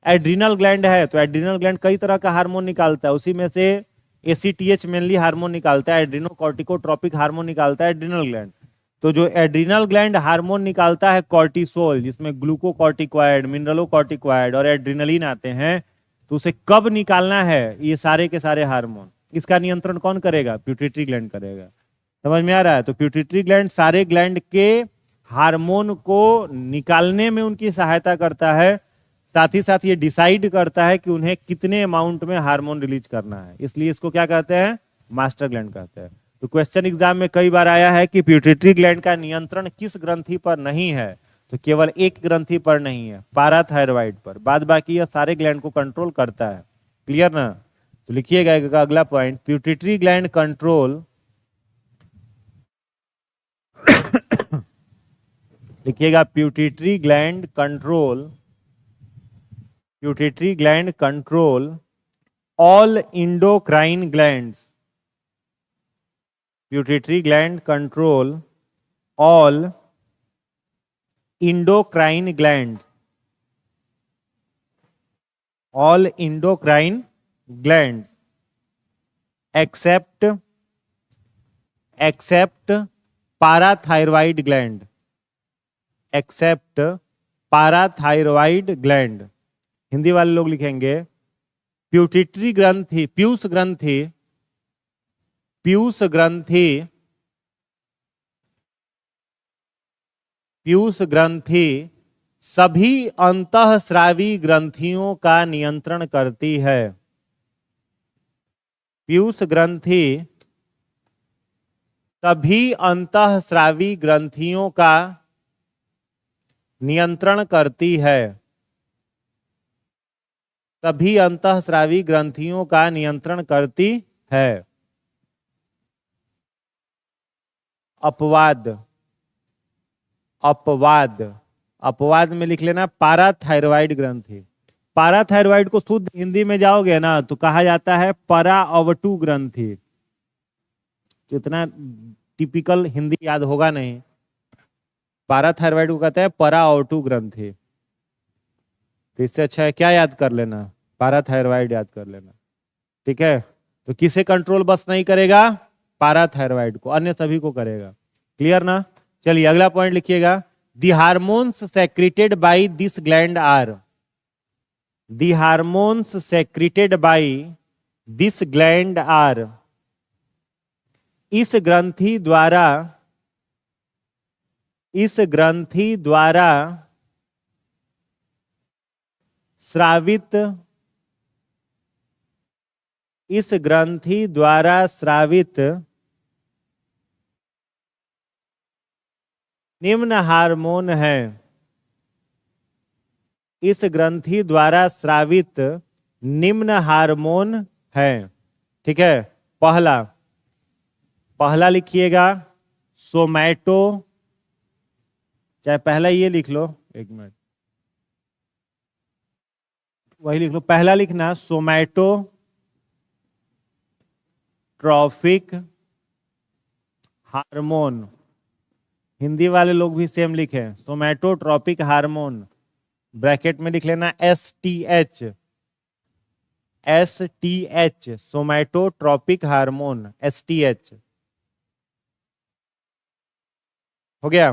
एड्रिनल ग्लैंड है, तो एड्रिनल ग्लैंड कई तरह का हार्मोन निकालता है, उसी में से एसीटीएच मेनली हार्मोन निकालता है, एड्रिनोकॉर्टिकोट्रोपिक हार्मोन निकालता है एड्रिनल ग्लैंड। तो जो एड्रिनल ग्लैंड हार्मोन निकालता है कॉर्टिसोल, जिसमें ग्लूकोकॉर्टिकॉइड, मिनरलोकॉर्टिकॉइड और एड्रिनलिन आते हैं, तो उसे कब निकालना है, ये सारे के सारे हार्मोन, इसका नियंत्रण कौन करेगा, प्यूटिटरी ग्लैंड करेगा। समझ में आ रहा है। तो प्यूटिटरी ग्लैंड सारे ग्लैंड के हार्मोन को निकालने में उनकी सहायता करता है, साथ ही साथ ये डिसाइड करता है कि उन्हें कितने अमाउंट में हार्मोन रिलीज करना है, इसलिए इसको क्या कहते हैं, मास्टर ग्लैंड कहते हैं। तो क्वेश्चन एग्जाम में कई बार आया है कि प्यूटिटरी ग्लैंड का नियंत्रण किस ग्रंथि पर नहीं है, तो केवल एक ग्रंथि पर नहीं है, पैराथायरॉइड पर, बाद बाकी यह सारे ग्लैंड को कंट्रोल करता है। क्लियर ना। तो लिखिएगा अगला पॉइंट, प्यूटिटरी ग्लैंड कंट्रोल लिखिएगा pituitary gland control all endocrine glands, pituitary gland control all endocrine glands, all endocrine glands except parathyroid gland, except parathyroid gland। Hindi वाले लोग लिखेंगे प्यूटिटरी ग्रंथि, पीयूष ग्रंथि, पीयूष ग्रंथि, पीयूष ग्रंथि सभी अंतःस्रावी ग्रंथियों का नियंत्रण करती है। पीयूष ग्रंथि सभी अंतःस्रावी ग्रंथियों का नियंत्रण करती है, सभी अंतःस्रावी ग्रंथियों का नियंत्रण करती है। अपवाद, अपवाद, अपवाद में लिख लेना पाराथायरॉइड ग्रंथि। पाराथायरॉइड को शुद्ध हिंदी में जाओगे ना तो कहा जाता है पराअवटु ग्रंथि। तो इतना टिपिकल हिंदी याद होगा नहीं, पाराथायरॉइड को कहते हैं पराअवटु ग्रंथि। तो इससे अच्छा है क्या याद कर लेना, पाराथायरॉइड याद कर लेना, ठीक है। तो किसे कंट्रोल बस नहीं करेगा, पाराथायरॉइड को, अन्य सभी को करेगा। क्लियर ना। चलिए अगला पॉइंट लिखिएगा, the hormones secreted by this gland are, the hormones secreted by this gland are, इस ग्रंथि द्वारा, इस ग्रंथि द्वारा स्रावित, इस ग्रंथि द्वारा स्रावित निम्न हार्मोन है, इस ग्रंथि द्वारा स्रावित निम्न हार्मोन है। ठीक है, पहला, पहला लिखिएगा सोमैटो, चाहे पहला ये लिख लो, एक मिनट वही लिख लो, पहला लिखना सोमैटो ट्रॉफिक हार्मोन। हिंदी वाले लोग भी सेम लिखें, सोमैटोट्रॉपिक हार्मोन, ब्रैकेट में लिख लेना STH, STH, सोमैटोट्रॉपिक हार्मोन, STH। हो गया।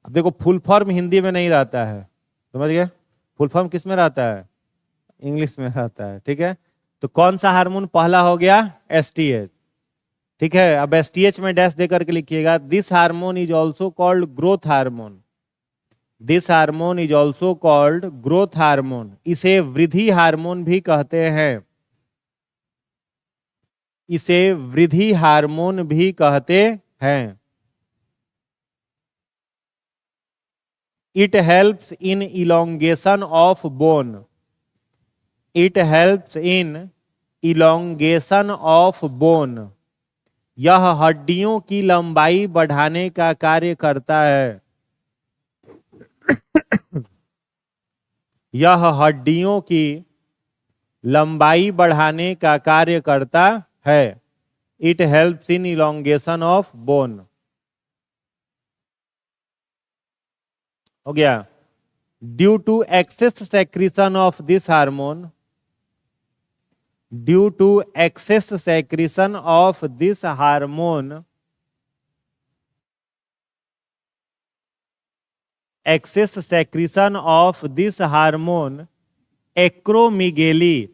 अब देखो फुल फॉर्म हिंदी में नहीं रहता है, समझ गए, फुल फॉर्म किस में रहता है, इंग्लिश में रहता है। ठीक है, तो कौन सा हार्मोन पहला हो गया, STH। ठीक है, अब STH में डैश दे करके लिखिएगा, this hormone is also called growth hormone, this hormone is also called growth hormone, इसे वृद्धि हार्मोन भी कहते हैं, इसे वृद्धि हार्मोन भी कहते हैं। It helps in elongation of bone, it helps in elongation of bone, यह हड्डियों की लंबाई बढ़ाने का कार्य करता है, यह हड्डियों की लंबाई बढ़ाने का कार्य करता है। It helps in elongation of bone। हो गया। Due to excess secretion of this hormone, due to excess secretion of this hormone, excess secretion of this hormone, acromegaly,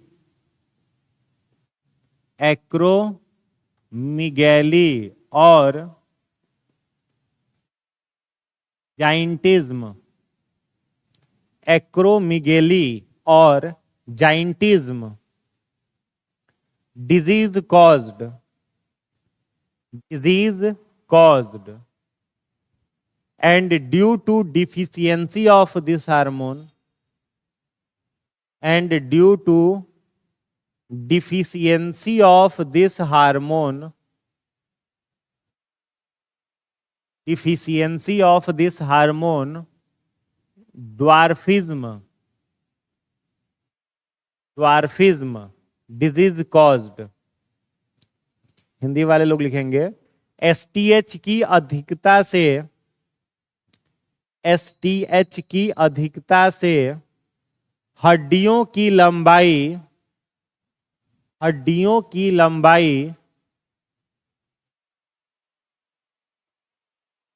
acromegaly और जाइंटिज्म, एक्रोमिगेली और gigantism, disease caused, disease caused, and due to deficiency of this hormone, and due to deficiency of this hormone, deficiency of this hormone, dwarfism, dwarfism, disease caused, Hindi वाले लोग लिखेंगे STH की अधिकता से, STH की अधिकता से हड्डियों की लंबाई, हड्डियों की लंबाई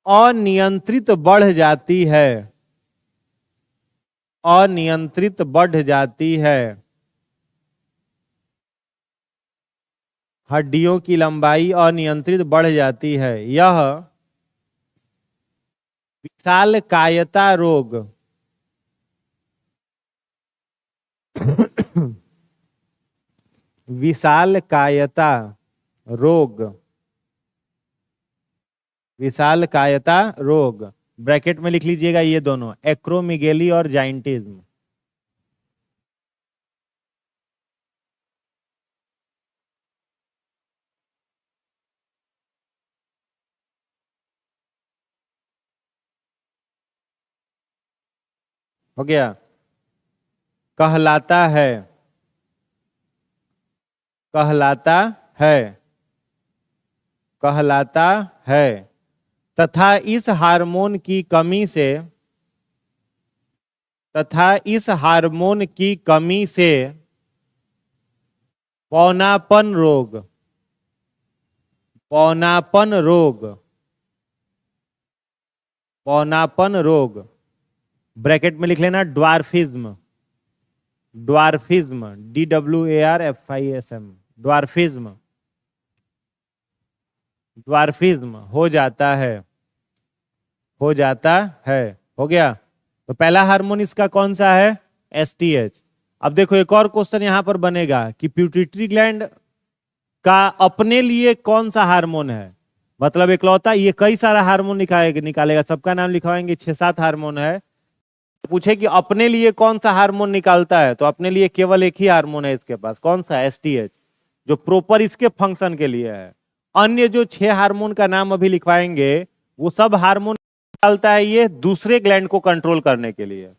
अनियंत्रित बढ़ जाती है, अनियंत्रित बढ़ जाती है। हड्डियों की लंबाई अनियंत्रित बढ़ जाती है। यह विशालकायता रोग, विशालकायता रोग, विशालकायता रोग, ब्रैकेट में लिख लीजिएगा ये दोनों, एक्रोमिगेली और जाइंटिज्म। हो गया। कहलाता है, कहलाता है, कहलाता है तथा इस हार्मोन की कमी से, तथा इस हार्मोन की कमी से पौनापन रोग, पौनापन रोग, पौनापन रोग, ब्रैकेट में लिख लेना dwarfism, dwarfism, DWARFISM, dwarfism, dwarfism हो जाता है, हो जाता है। हो गया। तो पहला हार्मोन इसका कौन सा है? एसटीएच। अब देखो एक और क्वेश्चन यहां पर बनेगा कि पिट्यूटरी ग्लैंड का अपने लिए कौन सा हार्मोन है, मतलब इकलौता, ये कई सारा हार्मोन निकालेगा, सबका नाम लिखवाएंगे, 6-7 हार्मोन है। पूछे कि अपने लिए कौन सा हार्मोन निकालता है, तो अपने लिए केवल एक ही हार्मोन है इसके पास, कौन सा? एसटीएच, जो प्रॉपर इसके फंक्शन के लिए है। अन्य जो 6 हार्मोन का नाम अभी लिखवाएंगे वो सब हार्मोन निकालता है ये दूसरे ग्लैंड को कंट्रोल करने के लिए।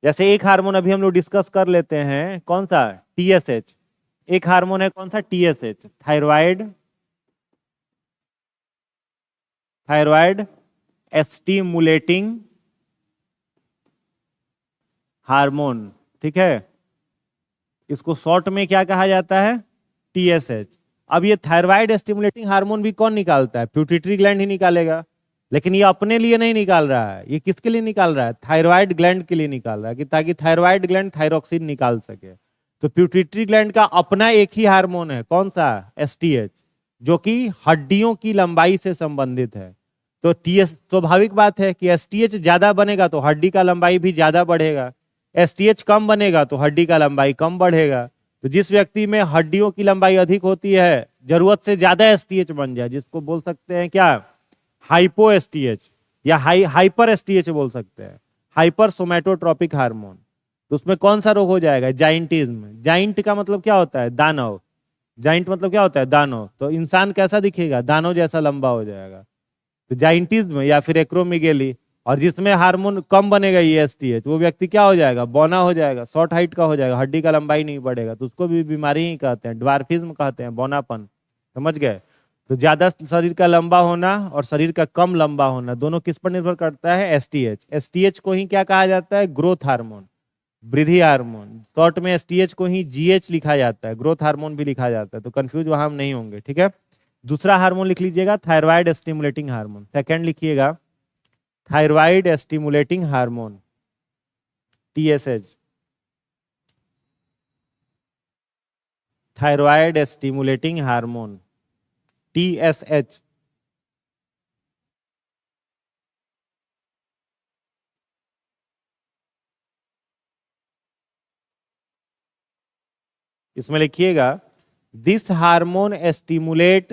जैसे एक हार्मोन अभी हम लोग डिस्कस कर लेते हैं, कौन सा? टीएसएच। एक हार्मोन है कौन सा? टीएसएच, थायराइड, थायराइड एस्टिमुलेटिंग हार्मोन, ठीक है, इसको शॉर्ट में क्या कहा जाता है? टीएसएच। अब ये थायराइड स्टिमुलेटिंग हार्मोन भी कौन निकालता है? पिट्यूटरी ग्लैंड ही निकालेगा, लेकिन ये अपने लिए नहीं निकाल रहा है। ये किसके लिए निकाल रहा है? थायराइड ग्लैंड के लिए निकाल रहा है, कि ताकि थायराइड ग्लैंड थायरोक्सिन निकाल सके। तो पिट्यूटरी ग्लैंड का अपना एक ही हार्मोन है, कौन सा? एसटीएच, जो कि हड्डियों की लंबाई से संबंधित है। तो टीएस, स्वाभाविक बात है कि एसटीएच ज्यादा बनेगा तो हड्डी का लंबाई भी ज्यादा बढ़ेगा, एसटीएच कम बनेगा तो हड्डी का लंबाई कम बढ़ेगा। तो जिस व्यक्ति में हड्डियों की लंबाई अधिक होती है, जरूरत से ज्यादा एसटीएच बन जाए, जिसको बोल सकते हैं क्या? हाइपो एसटीएच, या हाइपर एसटीएच बोल सकते हैं, हाइपर सोमैटोट्रोपिक हार्मोन। तो उसमें कौन सा रोग हो जाएगा? जाइंटिज्म। जाइंट का मतलब क्या होता है? दानव। जाइंट मतलब क्या होता है? दानव। तो इंसान कैसा दिखेगा? दानव जैसा लंबा हो जाएगा। तो जाइंटिज्म या फिर एक्रोमिगेली। और जिसमें हार्मोन कम बनेगा ये एसटीएच, वो व्यक्ति क्या हो जाएगा? बौना हो जाएगा, शॉर्ट हाइट का हो जाएगा, हड्डी का लंबाई नहीं बढ़ेगा, तो उसको भी बीमारी ही कहते हैं, ड्वार्फिज्म कहते हैं, बौनापन। समझ गए? तो ज्यादा शरीर का लंबा होना और शरीर का कम लंबा होना दोनों किस पर निर्भर करता है? एसटीएच। एसटीएच को ही क्या कहा जाता है? ग्रोथ हार्मोन, वृद्धि हार्मोन। शॉर्ट में एसटीएच को ही जीएच लिखा जाता है, ग्रोथ हार्मोन भी लिखा जाता है, तो कंफ्यूज वहां हम नहीं होंगे, ठीक है। दूसरा हार्मोन लिख लीजिएगा, थायराइड स्टिमुलेटिंग हार्मोन। सेकंड लिखिएगा, thyroid stimulating hormone, TSH, thyroid stimulating hormone, TSH. इसमें लिखिएगा, this hormone stimulate,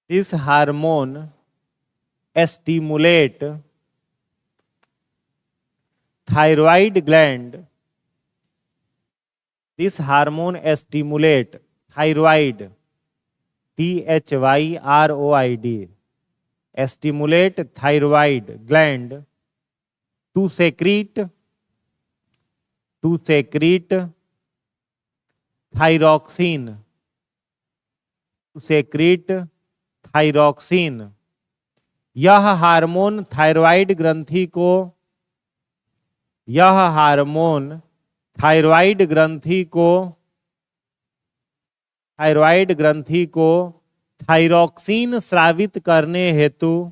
this hormone stimulate thyroid gland, this hormone stimulate thyroid, THYROID, stimulate thyroid gland to secrete, to secrete thyroxine, secrete thyroxine. यह hormone thyroid ग्रंथि को यह hormone thyroid ग्रंथि को thyroxine स्रावित करने हेतु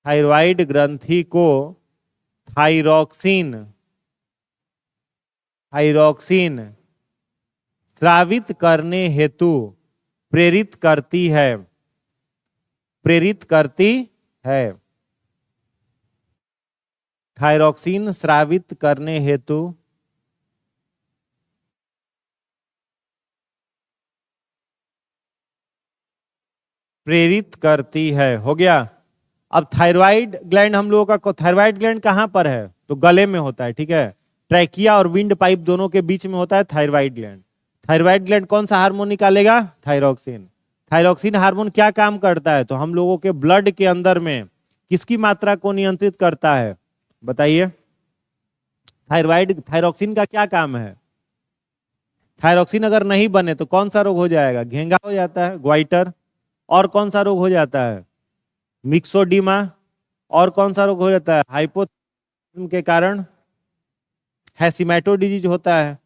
थायराइड ग्रंथि को थायरॉक्सिन स्रावित करने हेतु प्रेरित करती है। थायरॉक्सिन स्रावित करने हेतु प्रेरित करती है। हो गया। अब थायराइड ग्लैंड हम लोगों का, थायराइड ग्लैंड कहां पर है? तो गले में होता है, ठीक है। ट्रैकिया और विंड पाइप दोनों के बीच में होता है थायराइड ग्लैंड। थायराइड ग्लैंड कौन सा हार्मोन निकालेगा? थायरॉक्सिन। थायरॉक्सिन हार्मोन क्या काम करता है? तो हम लोगों के ब्लड के अंदर में किसकी मात्रा को नियंत्रित करता है? बताइए। थायरॉक्सिन का क्या काम है? थायरॉक्सिन अगर नहीं बने तो कौन सा रोग हो जाएगा? घेंगा हो जाता है, ग्वाइटर। और कौन सा रोग हो जाता है? मिक्सोडीमा। और कौन सा रोग हो जाता है? हाइपोथायराइडिज्म के कारण हैसिमेटो डिजीज होता है।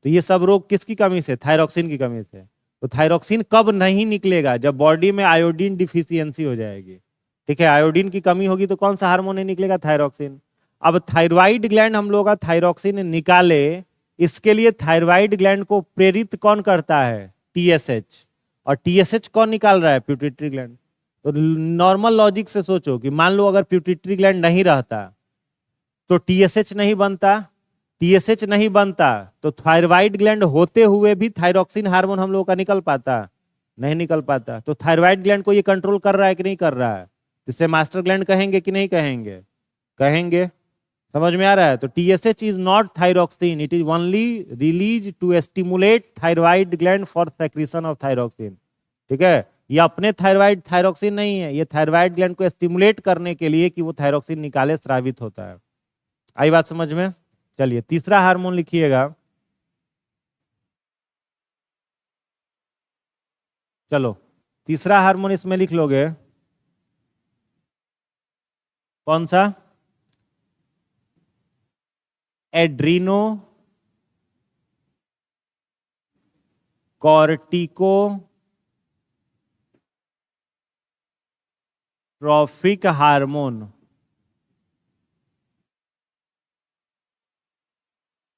तो ये सब रोग किसकी कमी से? थायरॉक्सिन की कमी से। तो थायरॉक्सिन कब नहीं निकलेगा? जब बॉडी में आयोडीन डिफिशियंसी हो जाएगी, ठीक है। आयोडीन की कमी होगी तो कौन सा हार्मोन नहीं निकलेगा? थायरॉक्सिन। अब थायराइड ग्लैंड हम लोग का थायरॉक्सिन निकाले, इसके लिए थायराइड ग्लैंड को प्रेरित कौन करता है? टीएसएच। और टीएसएच कौन निकाल रहा है? Pituitary gland. तो नॉर्मल लॉजिक से सोचो कि मान लो अगर पिट्यूटरी ग्लैंड नहीं रहता तो टीएसएच नहीं बनता। टीएसएच नहीं बनता तो थायराइड ग्लैंड होते हुए भी थायरॉक्सिन हार्मोन हम लोगों का निकल पाता? नहीं निकल पाता। तो थायराइड ग्लैंड को ये कंट्रोल कर रहा है कि नहीं कर रहा है? इसे मास्टर ग्लैंड कहेंगे कि नहीं कहेंगे? कहेंगे। समझ में आ रहा है? तो TSH is not thyroxine, it is only release to stimulate thyroid gland for secretion of thyroxine. ठीक है। ये अपने थायरॉक्सिन नहीं है, ये थायराइड ग्लैंड को स्टिमुलेट करने के लिए कि वो थायरॉक्सिन निकाले, स्रावित होता है। आई बात समझ में? चलिए तीसरा हार्मोन लिखिएगा। चलो तीसरा हार्मोन इसमें लिख लोगे, कौन सा? Adrenocorticotrophic hormone.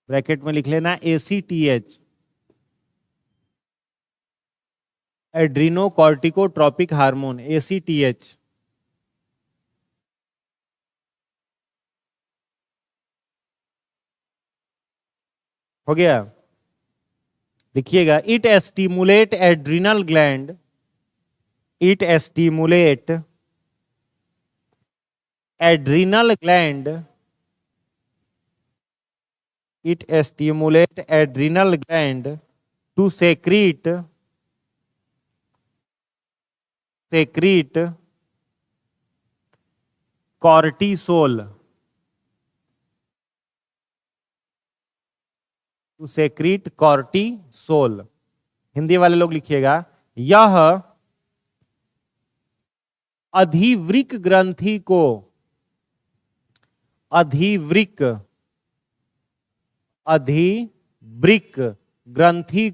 Bracket में लिख लेना ACTH। Adrenocorticotropic hormone, ACTH। हो गया। लिखिएगा, it stimulate adrenal gland, it stimulate adrenal gland, it stimulate adrenal gland to secrete cortisol, to secrete cortisol। Hindi वाले लोग लिखिएगा, यह अधिवृक्क ग्रंथि को अधिवृक्क ग्रंथि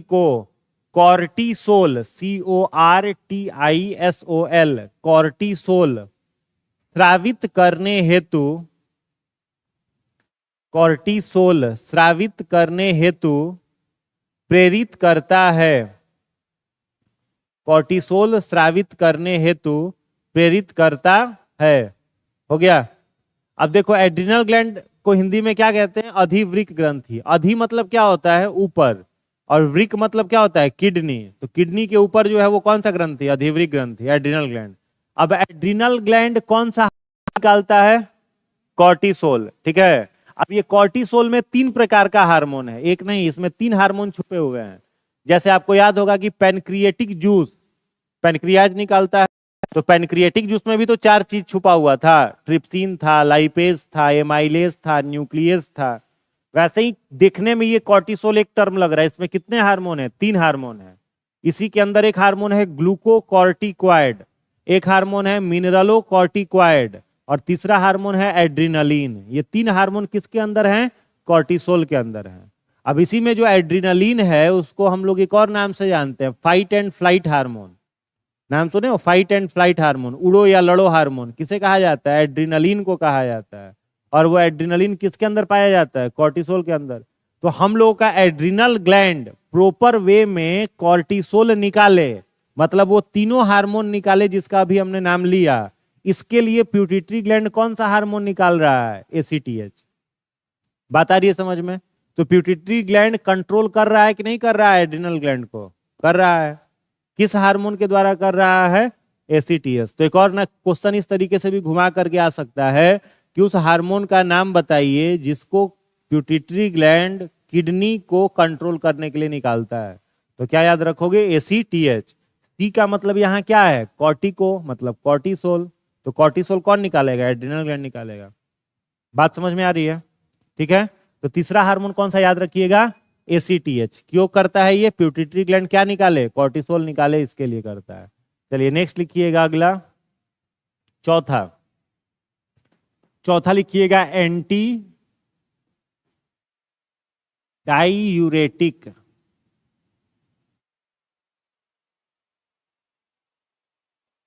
को कॉर्टिसोल, CORTISOL, कॉर्टिसोल स्रावित करने हेतु प्रेरित करता है। कॉर्टिसोल स्रावित करने हेतु प्रेरित करता है। हो गया। अब देखो, एड्रिनल ग्लैंड को हिंदी में क्या कहते हैं? अधिवृक्क ग्रंथि। अधि मतलब क्या होता है? ऊपर। और वृक्क मतलब क्या होता है? किडनी। तो किडनी के ऊपर जो है वो कौन सा ग्रंथि? अधिवृक्क ग्रंथि, एड्रिनल ग्लैंड। अब एड्रिनल ग्लैंड कौन सा निकालता है? कॉर्टिसोल। ठीक है। अब ये कॉर्टिसोल में 3 प्रकार का हार्मोन है, एक नहीं, इसमें 3 हार्मोन छुपे हुए हैं। जैसे आपको याद होगा कि पैनक्रिएटिक जूस, पैनक्रियाज निकालता है, तो पैनक्रिएटिक जूस में भी तो 4 चीज छुपा हुआ था। ट्रिप्सिन था, लाइपेज था, एमाइलेज था, न्यूक्लियस था। वैसे ही देखने में ये कॉर्टिसोल एक टर्म लग रहा है, इसमें कितने हार्मोन है? 3 हार्मोन है। इसी के अंदर एक हार्मोन है ग्लूकोकॉर्टिकॉइड, एक हार्मोन है मिनरलोकॉर्टिकॉइड, और तीसरा हार्मोन है एड्रिनलिन। ये 3 हार्मोन किसके अंदर हैं? कॉर्टिसोल के अंदर हैं। अब इसी में जो एड्रिनलिन है उसको हम लोग एक और नाम से जानते हैं, फाइट एंड फ्लाइट हार्मोन। नाम सुने हो? फाइट एंड फ्लाइट हार्मोन, उड़ो या लड़ो हार्मोन। किसे कहा जाता है? एड्रिनलिन को कहा जाता है। और वो एड्रिनलिन किसके अंदर पाया जाता है? कॉर्टिसोल के अंदर। तो हम लोगों का एड्रिनल ग्लैंड प्रॉपर वे में कॉर्टिसोल निकाले, मतलब वो तीनों हार्मोन निकाले जिसका अभी हमने नाम लिया। इसके लिए प्यूटिटरी ग्लैंड कौन सा हार्मोन निकाल रहा है? एसीटीएच। बात आ रही है समझ में? तो प्यूटिटरी ग्लैंड कंट्रोल कर रहा है कि नहीं कर रहा है? एड्रिनल ग्लैंड को कर रहा है। किस हार्मोन के द्वारा कर रहा है? एसीटीएच। तो एक और ना क्वेश्चन इस तरीके से भी घुमा करके आ सकता है कि उस हार्मोन का नाम बताइए जिसको प्यूटिटरी ग्लैंड किडनी को कंट्रोल करने के लिए निकालता है। तो क्या याद रखोगे? एसीटीएच। सी का मतलब यहाँ क्या है? कॉर्टिको, मतलब कॉर्टिसोल। तो कॉर्टिसोल कौन निकालेगा? एड्रिनल ग्लैंड निकालेगा। बात समझ में आ रही है? ठीक है। तो तीसरा हार्मोन कौन सा याद रखिएगा? एसीटीएच। क्यों करता है ये? प्यूटिटरी ग्लैंड क्या निकाले? कॉर्टिसोल निकाले, इसके लिए करता है। चलिए नेक्स्ट लिखिएगा, अगला चौथा लिखिएगा anti diuretic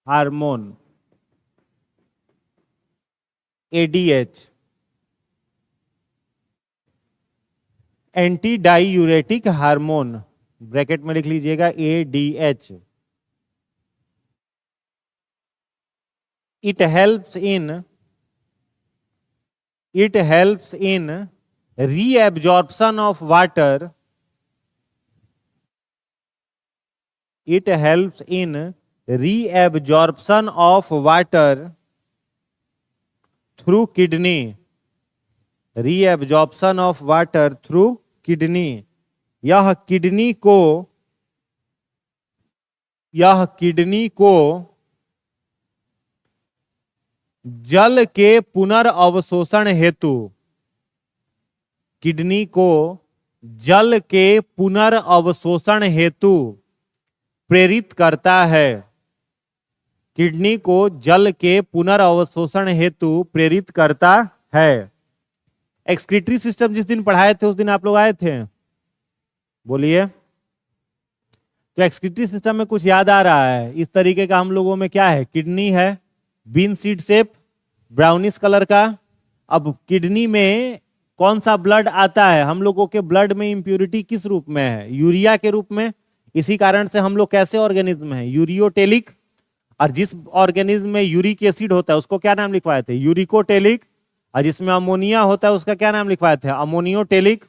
hormone, ADH. Anti diuretic hormone, bracket में लिख लीजिएगा ADH. It helps in reabsorption of water. It helps in reabsorption of water through kidney. Reabsorption of water through kidney. यह किडनी को जल के पुनर्अवशोषण हेतु, किडनी को जल के पुनर्अवशोषण हेतु प्रेरित करता है। किडनी को जल के पुनर्अवशोषण हेतु प्रेरित करता है। एक्सक्रीटरी सिस्टम जिस दिन पढ़ाए थे उस दिन आप लोग आए थे? बोलिए। तो एक्सक्रीटरी सिस्टम में कुछ याद आ रहा है? इस तरीके का हम लोगों में क्या है? किडनी है, bean seed shape, brownish colour का। अब किडनी में कौन सा ब्लड आता है? हम लोगों के ब्लड में इंप्योरिटी किस रूप में है? यूरिया के रूप में। इसी कारण से हम लोग कैसे ऑर्गेनिज्म है? यूरियोटेलिक। और जिस ऑर्गेनिज्म में यूरिक एसिड होता है उसको क्या नाम लिखवाए थे? यूरिकोटेलिक। और जिसमें अमोनिया होता है उसका क्या नाम लिखवाए थे? अमोनियोटेलिक।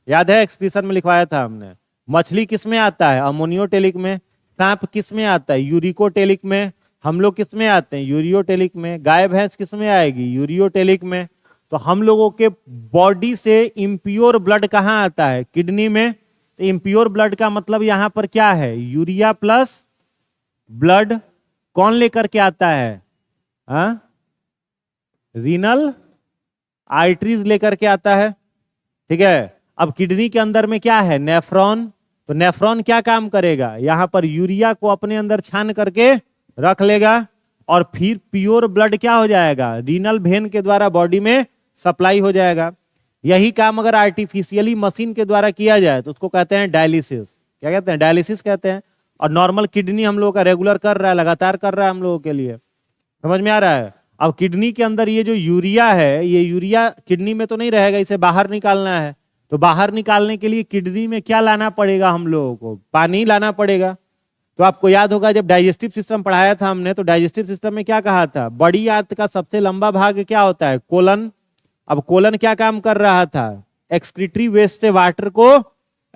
याद है? एक्सप्रेशन में लिखवाया था हमने। मछली किस में आता है? अमोनियोटेलिक में। सांप किस में आता है? यूरिकोटेलिक में। हम लोग किस में आते हैं? यूरियोटेलिक में। गाय भैंस किस में आएगी? यूरियोटेलिक में। तो हम लोगों के बॉडी से इम्प्योर ब्लड कहाँ आता है? किडनी में। तो इम्प्योर ब्लड का मतलब यहां पर क्या है? यूरिया प्लस ब्लड कौन लेकर के आता है? रीनल आर्टरीज लेकर के आता है। ठीक है। अब किडनी के अंदर में क्या है? नेफ्रॉन। तो नेफ्रॉन क्या काम करेगा? यहां पर यूरिया को अपने अंदर छान करके रख लेगा और फिर प्योर ब्लड क्या हो जाएगा? रीनल वेन के द्वारा बॉडी में सप्लाई हो जाएगा। यही काम अगर आर्टिफिशियली मशीन के द्वारा किया जाए तो उसको कहते हैं डायलिसिस। क्या कहते हैं? डायलिसिस कहते हैं। और नॉर्मल किडनी हम लोगों का रेगुलर कर रहा है, लगातार कर रहा है हम लोगों के लिए। समझ में आ रहा है? अब किडनी के अंदर ये जो यूरिया है, ये यूरिया किडनी में तो नहीं रहेगा, इसे बाहर निकालना है। तो बाहर निकालने के लिए किडनी में क्या लाना पड़ेगा हम लोगों को? पानी लाना पड़ेगा। तो आपको याद होगा जब डाइजेस्टिव सिस्टम पढ़ाया था हमने, तो डाइजेस्टिव सिस्टम में क्या कहा था? बड़ी आंत का सबसे लंबा भाग क्या होता है? कोलन। अब कोलन क्या काम कर रहा था? एक्सक्रीटरी वेस्ट से वाटर को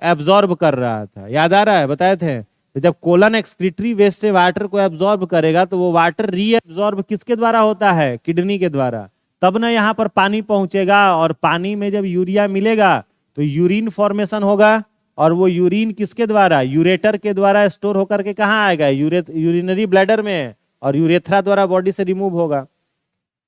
एब्जॉर्ब कर रहा था। याद आ रहा है? बताए थे। तो जब कोलन एक्सक्रीटरी वेस्ट से वाटर को एब्जॉर्ब करेगा तो वो वाटर रीएब्जॉर्ब किसके द्वारा होता है? किडनी के द्वारा। तब ना यहाँ पर पानी पहुंचेगा, और पानी में जब यूरिया मिलेगा तो यूरिन फॉर्मेशन होगा, और वो यूरिन किसके द्वारा? यूरेटर के द्वारा स्टोर होकर के कहाँ आएगा? यूरिनरी ब्लैडर में, और यूरेथ्रा द्वारा बॉडी से रिमूव होगा।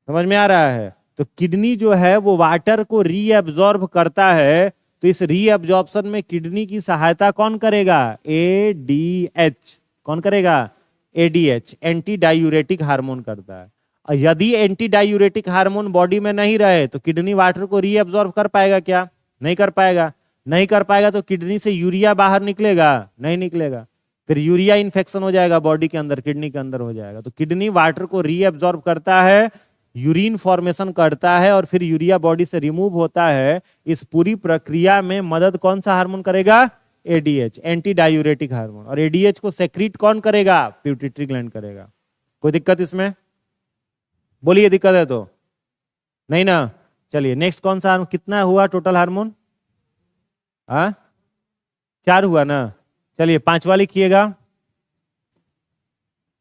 समझ में आ रहा है? तो किडनी जो है वो वाटर को रीअब्जॉर्ब करता है, तो इस रीअब्जॉर्प्शन में किडनी की सहायता कौन करेगा? एडीएच। कौन करेगा? एडीएच, एंटी डायूरेटिक हार्मोन करता है। और यदि एंटी डायूरेटिक हार्मोन बॉडी में नहीं रहे तो किडनी वाटर को रीअब्जॉर्ब कर पाएगा क्या? नहीं कर पाएगा। नहीं कर पाएगा तो किडनी से यूरिया बाहर निकलेगा? नहीं निकलेगा। फिर यूरिया इन्फेक्शन हो जाएगा बॉडी के अंदर, किडनी के अंदर हो जाएगा। तो किडनी वाटर को रीअब्जॉर्ब करता है, यूरिन फॉर्मेशन करता है और फिर यूरिया बॉडी से रिमूव होता है। इस पूरी प्रक्रिया में मदद कौन सा हार्मोन करेगा? ADH, anti diuretic hormone. और एडीएच को सेक्रीट कौन करेगा? पिट्यूटरी ग्लैंड करेगा। कोई दिक्कत इसमें? बोलिए, दिक्कत है तो नहीं ना? चलिए नेक्स्ट कौन सा हार्मोन? कितना हुआ टोटल हार्मोन? 4 हुआ ना? चलिए 5वां लिखिएगा,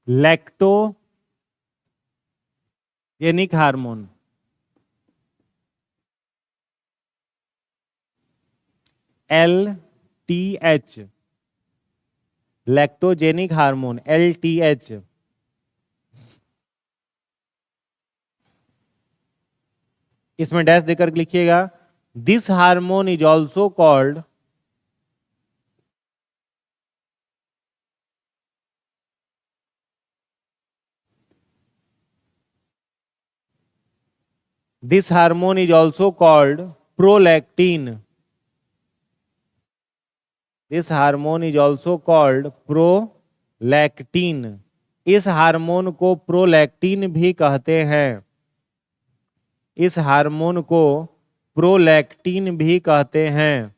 lactogenic hormone. LTH, lactogenic hormone LTH। इसमें डैश देकर लिखिएगा, this hormone is also called prolactin। This hormone is also called prolactin. इस हार्मोन को प्रोलैक्टिन भी कहते हैं। इस हार्मोन को प्रोलैक्टिन भी कहते हैं।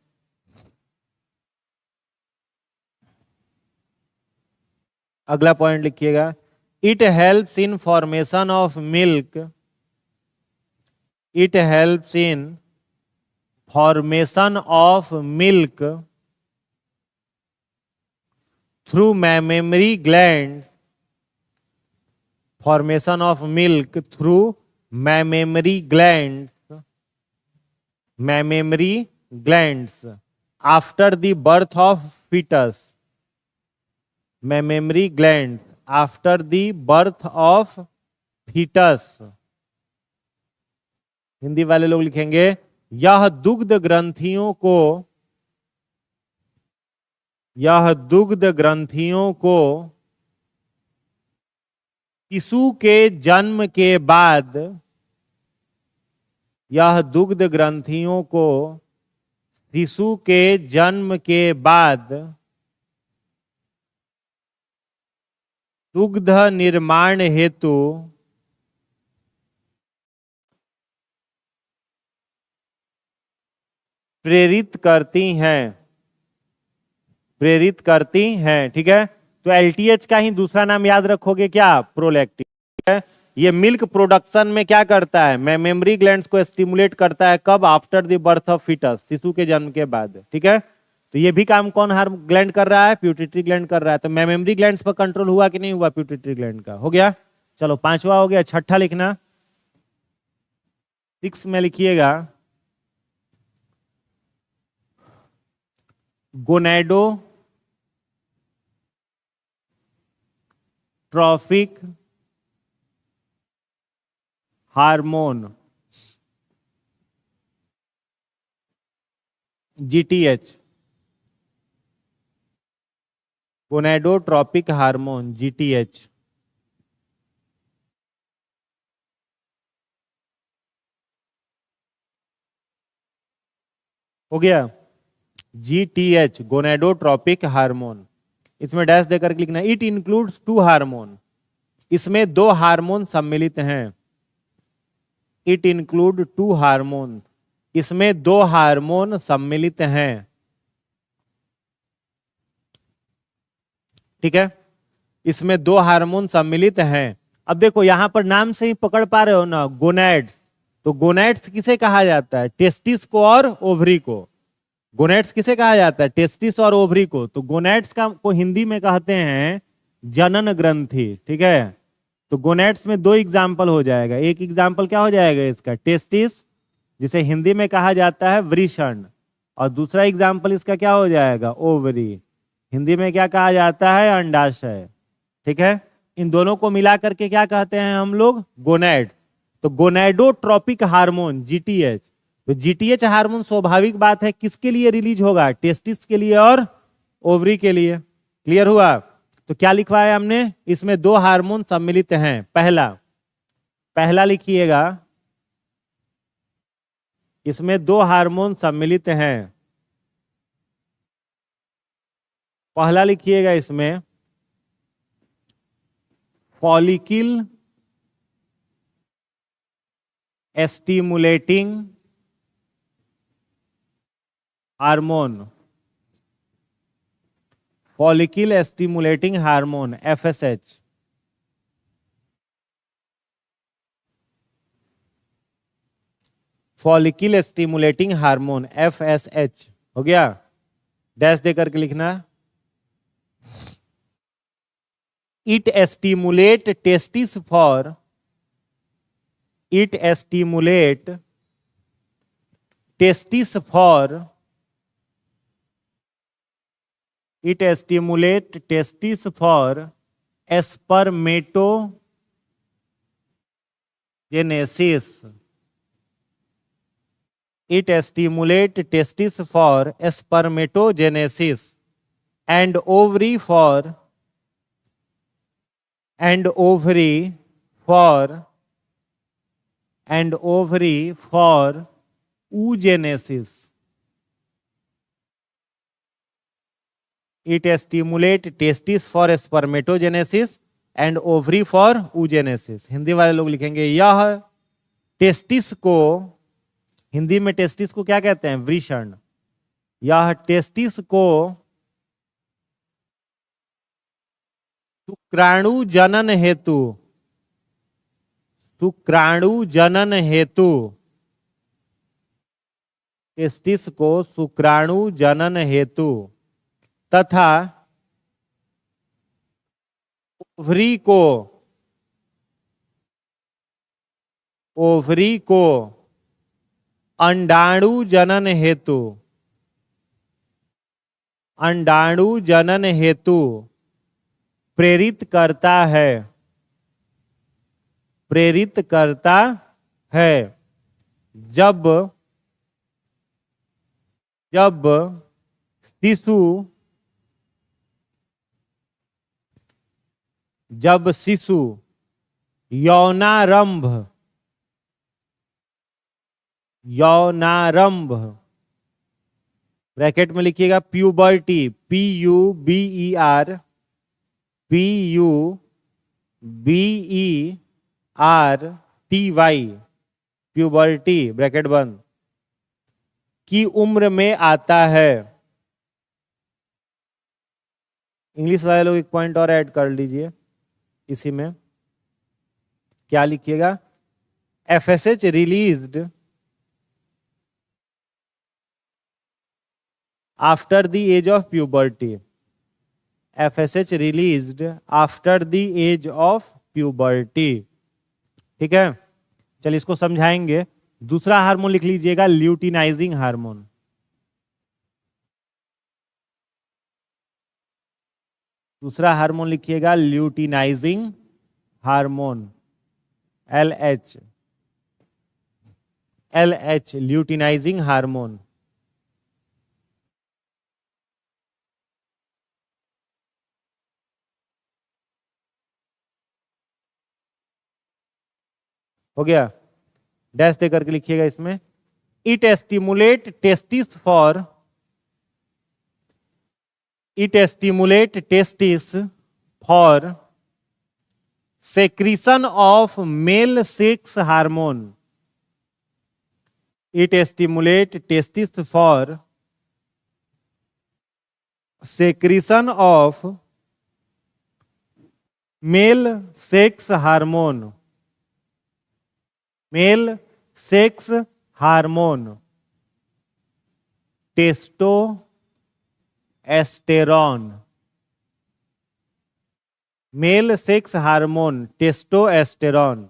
अगला पॉइंट लिखिएगा, it helps in formation of milk. It helps in formation of milk through mammary glands. Formation of milk through mammary glands. Mammary glands after the birth of foetus. Mammary glands after the birth of foetus. Hindi वाले लोग लिखेंगे, यह दुग्ध ग्रंथियों को, यह दुग्ध ग्रंथियों को शिशु के जन्म के बाद, यह दुग्ध ग्रंथियों को शिशु के जन्म के बाद दुग्ध निर्माण हेतु प्रेरित करती हैं। प्रेरित करती हैं, ठीक है। तो एलटीएच का ही दूसरा नाम याद रखोगे क्या? प्रोलैक्टिन। ठीक है, ये मिल्क प्रोडक्शन में क्या करता है? मेमोरी ग्लैंड्स को स्टिमुलेट करता है। कब? After the birth of foetus, शिशु के जन्म के बाद। ठीक है, तो ये भी काम कौन हर ग्लैंड कर रहा है? पिट्यूटरी ग्लैंड कर रहा है। तो मेमोरी ग्लैंड्स पर कंट्रोल हुआ कि नहीं हुआ? पिट्यूटरी ग्लैंड का हो गया। चलो 5वां हो गया। 6ठा लिखना, 6 में लिखिएगा, gonadotrophic hormone GTH। Gonadotropic hormone GTH। हो गया, GTH गोनैडोट्रॉपिक हार्मोन। इसमें डैश देकर लिखना, इट इंक्लूड्स 2 हार्मोन। इसमें 2 हार्मोन सम्मिलित हैं। It include 2 hormone. इसमें 2 हार्मोन सम्मिलित हैं। ठीक है, इसमें 2 हार्मोन सम्मिलित हैं। अब देखो यहां पर नाम से ही पकड़ पा रहे हो ना, गोनैड्स। तो गोनैड्स किसे कहा जाता है? टेस्टिस को और ओवरी को। गोनैड्स किसे कहा जाता है? टेस्टिस और ओवरी को। तो गोनैड्स का को हिंदी में कहते हैं जनन ग्रंथि। ठीक है, तो गोनैड्स में 2 एग्जाम्पल हो जाएगा। एक एग्जाम्पल क्या हो जाएगा इसका? टेस्टिस, जिसे हिंदी में कहा जाता है वृषण। और दूसरा एग्जाम्पल इसका क्या हो जाएगा? ओवरी। हिंदी में क्या कहा जाता है? अंडाशय। ठीक है, इन दोनों को मिला करके क्या कहते हैं हम लोग? गोनैड्स। तो गोनेडोट्रोपिक हार्मोन जीटीएच, तो जीटीएच हार्मोन स्वाभाविक बात है किसके लिए रिलीज होगा, टेस्टिस के लिए और ओवरी के लिए। क्लियर हुआ। तो क्या लिखवाया हमने, इसमें दो हार्मोन सम्मिलित हैं। पहला लिखिएगा, इसमें दो हार्मोन सम्मिलित हैं। पहला लिखिएगा इसमें follicle stimulating hormone, follicle stimulating hormone FSH. Follicle stimulating hormone FSH हो गया। डैश देकर के लिखना, it stimulate testis for, it stimulate testis for, it stimulate testis for spermatogenesis, it stimulate testis for spermatogenesis and ovary for oogenesis. It stimulate testis for spermatogenesis and ovary for oogenesis. Hindi वाले लोग लिखेंगे यह testis को, हिंदी में testis को क्या कहते हैं, वृषण। यह टेस्टिस को शुक्राणु जनन हेतु, शुक्राणु जनन हेतु, टेस्टिस को शुक्राणु जनन हेतु तथा ओवरी को अंडाणु जनन हेतु, अंडाणु जनन हेतु प्रेरित करता है, प्रेरित करता है जब शिशु यौनारंभ ब्रैकेट में लिखिएगा प्यूबर्टी, PUBERTY, प्यूबर्टी ब्रैकेट बंद, की उम्र में आता है। इंग्लिश वाले लोग एक पॉइंट और ऐड कर लीजिए इसी में। क्या लिखिएगा, FSH released after the age of puberty, FSH released after the age of puberty. ठीक है, चलिए इसको समझाएंगे। दूसरा हार्मोन लिख लीजिएगा ल्यूटिनाइजिंग हार्मोन। दूसरा हार्मोन लिखिएगा luteinizing hormone, LH, luteinizing hormone. हो गया। डैश दे करके लिखिएगा इसमें, it stimulate testis for, it stimulate testis for secretion of male sex hormone, it stimulate testis for secretion of male sex hormone, male sex hormone testosterone, male sex hormone testosterone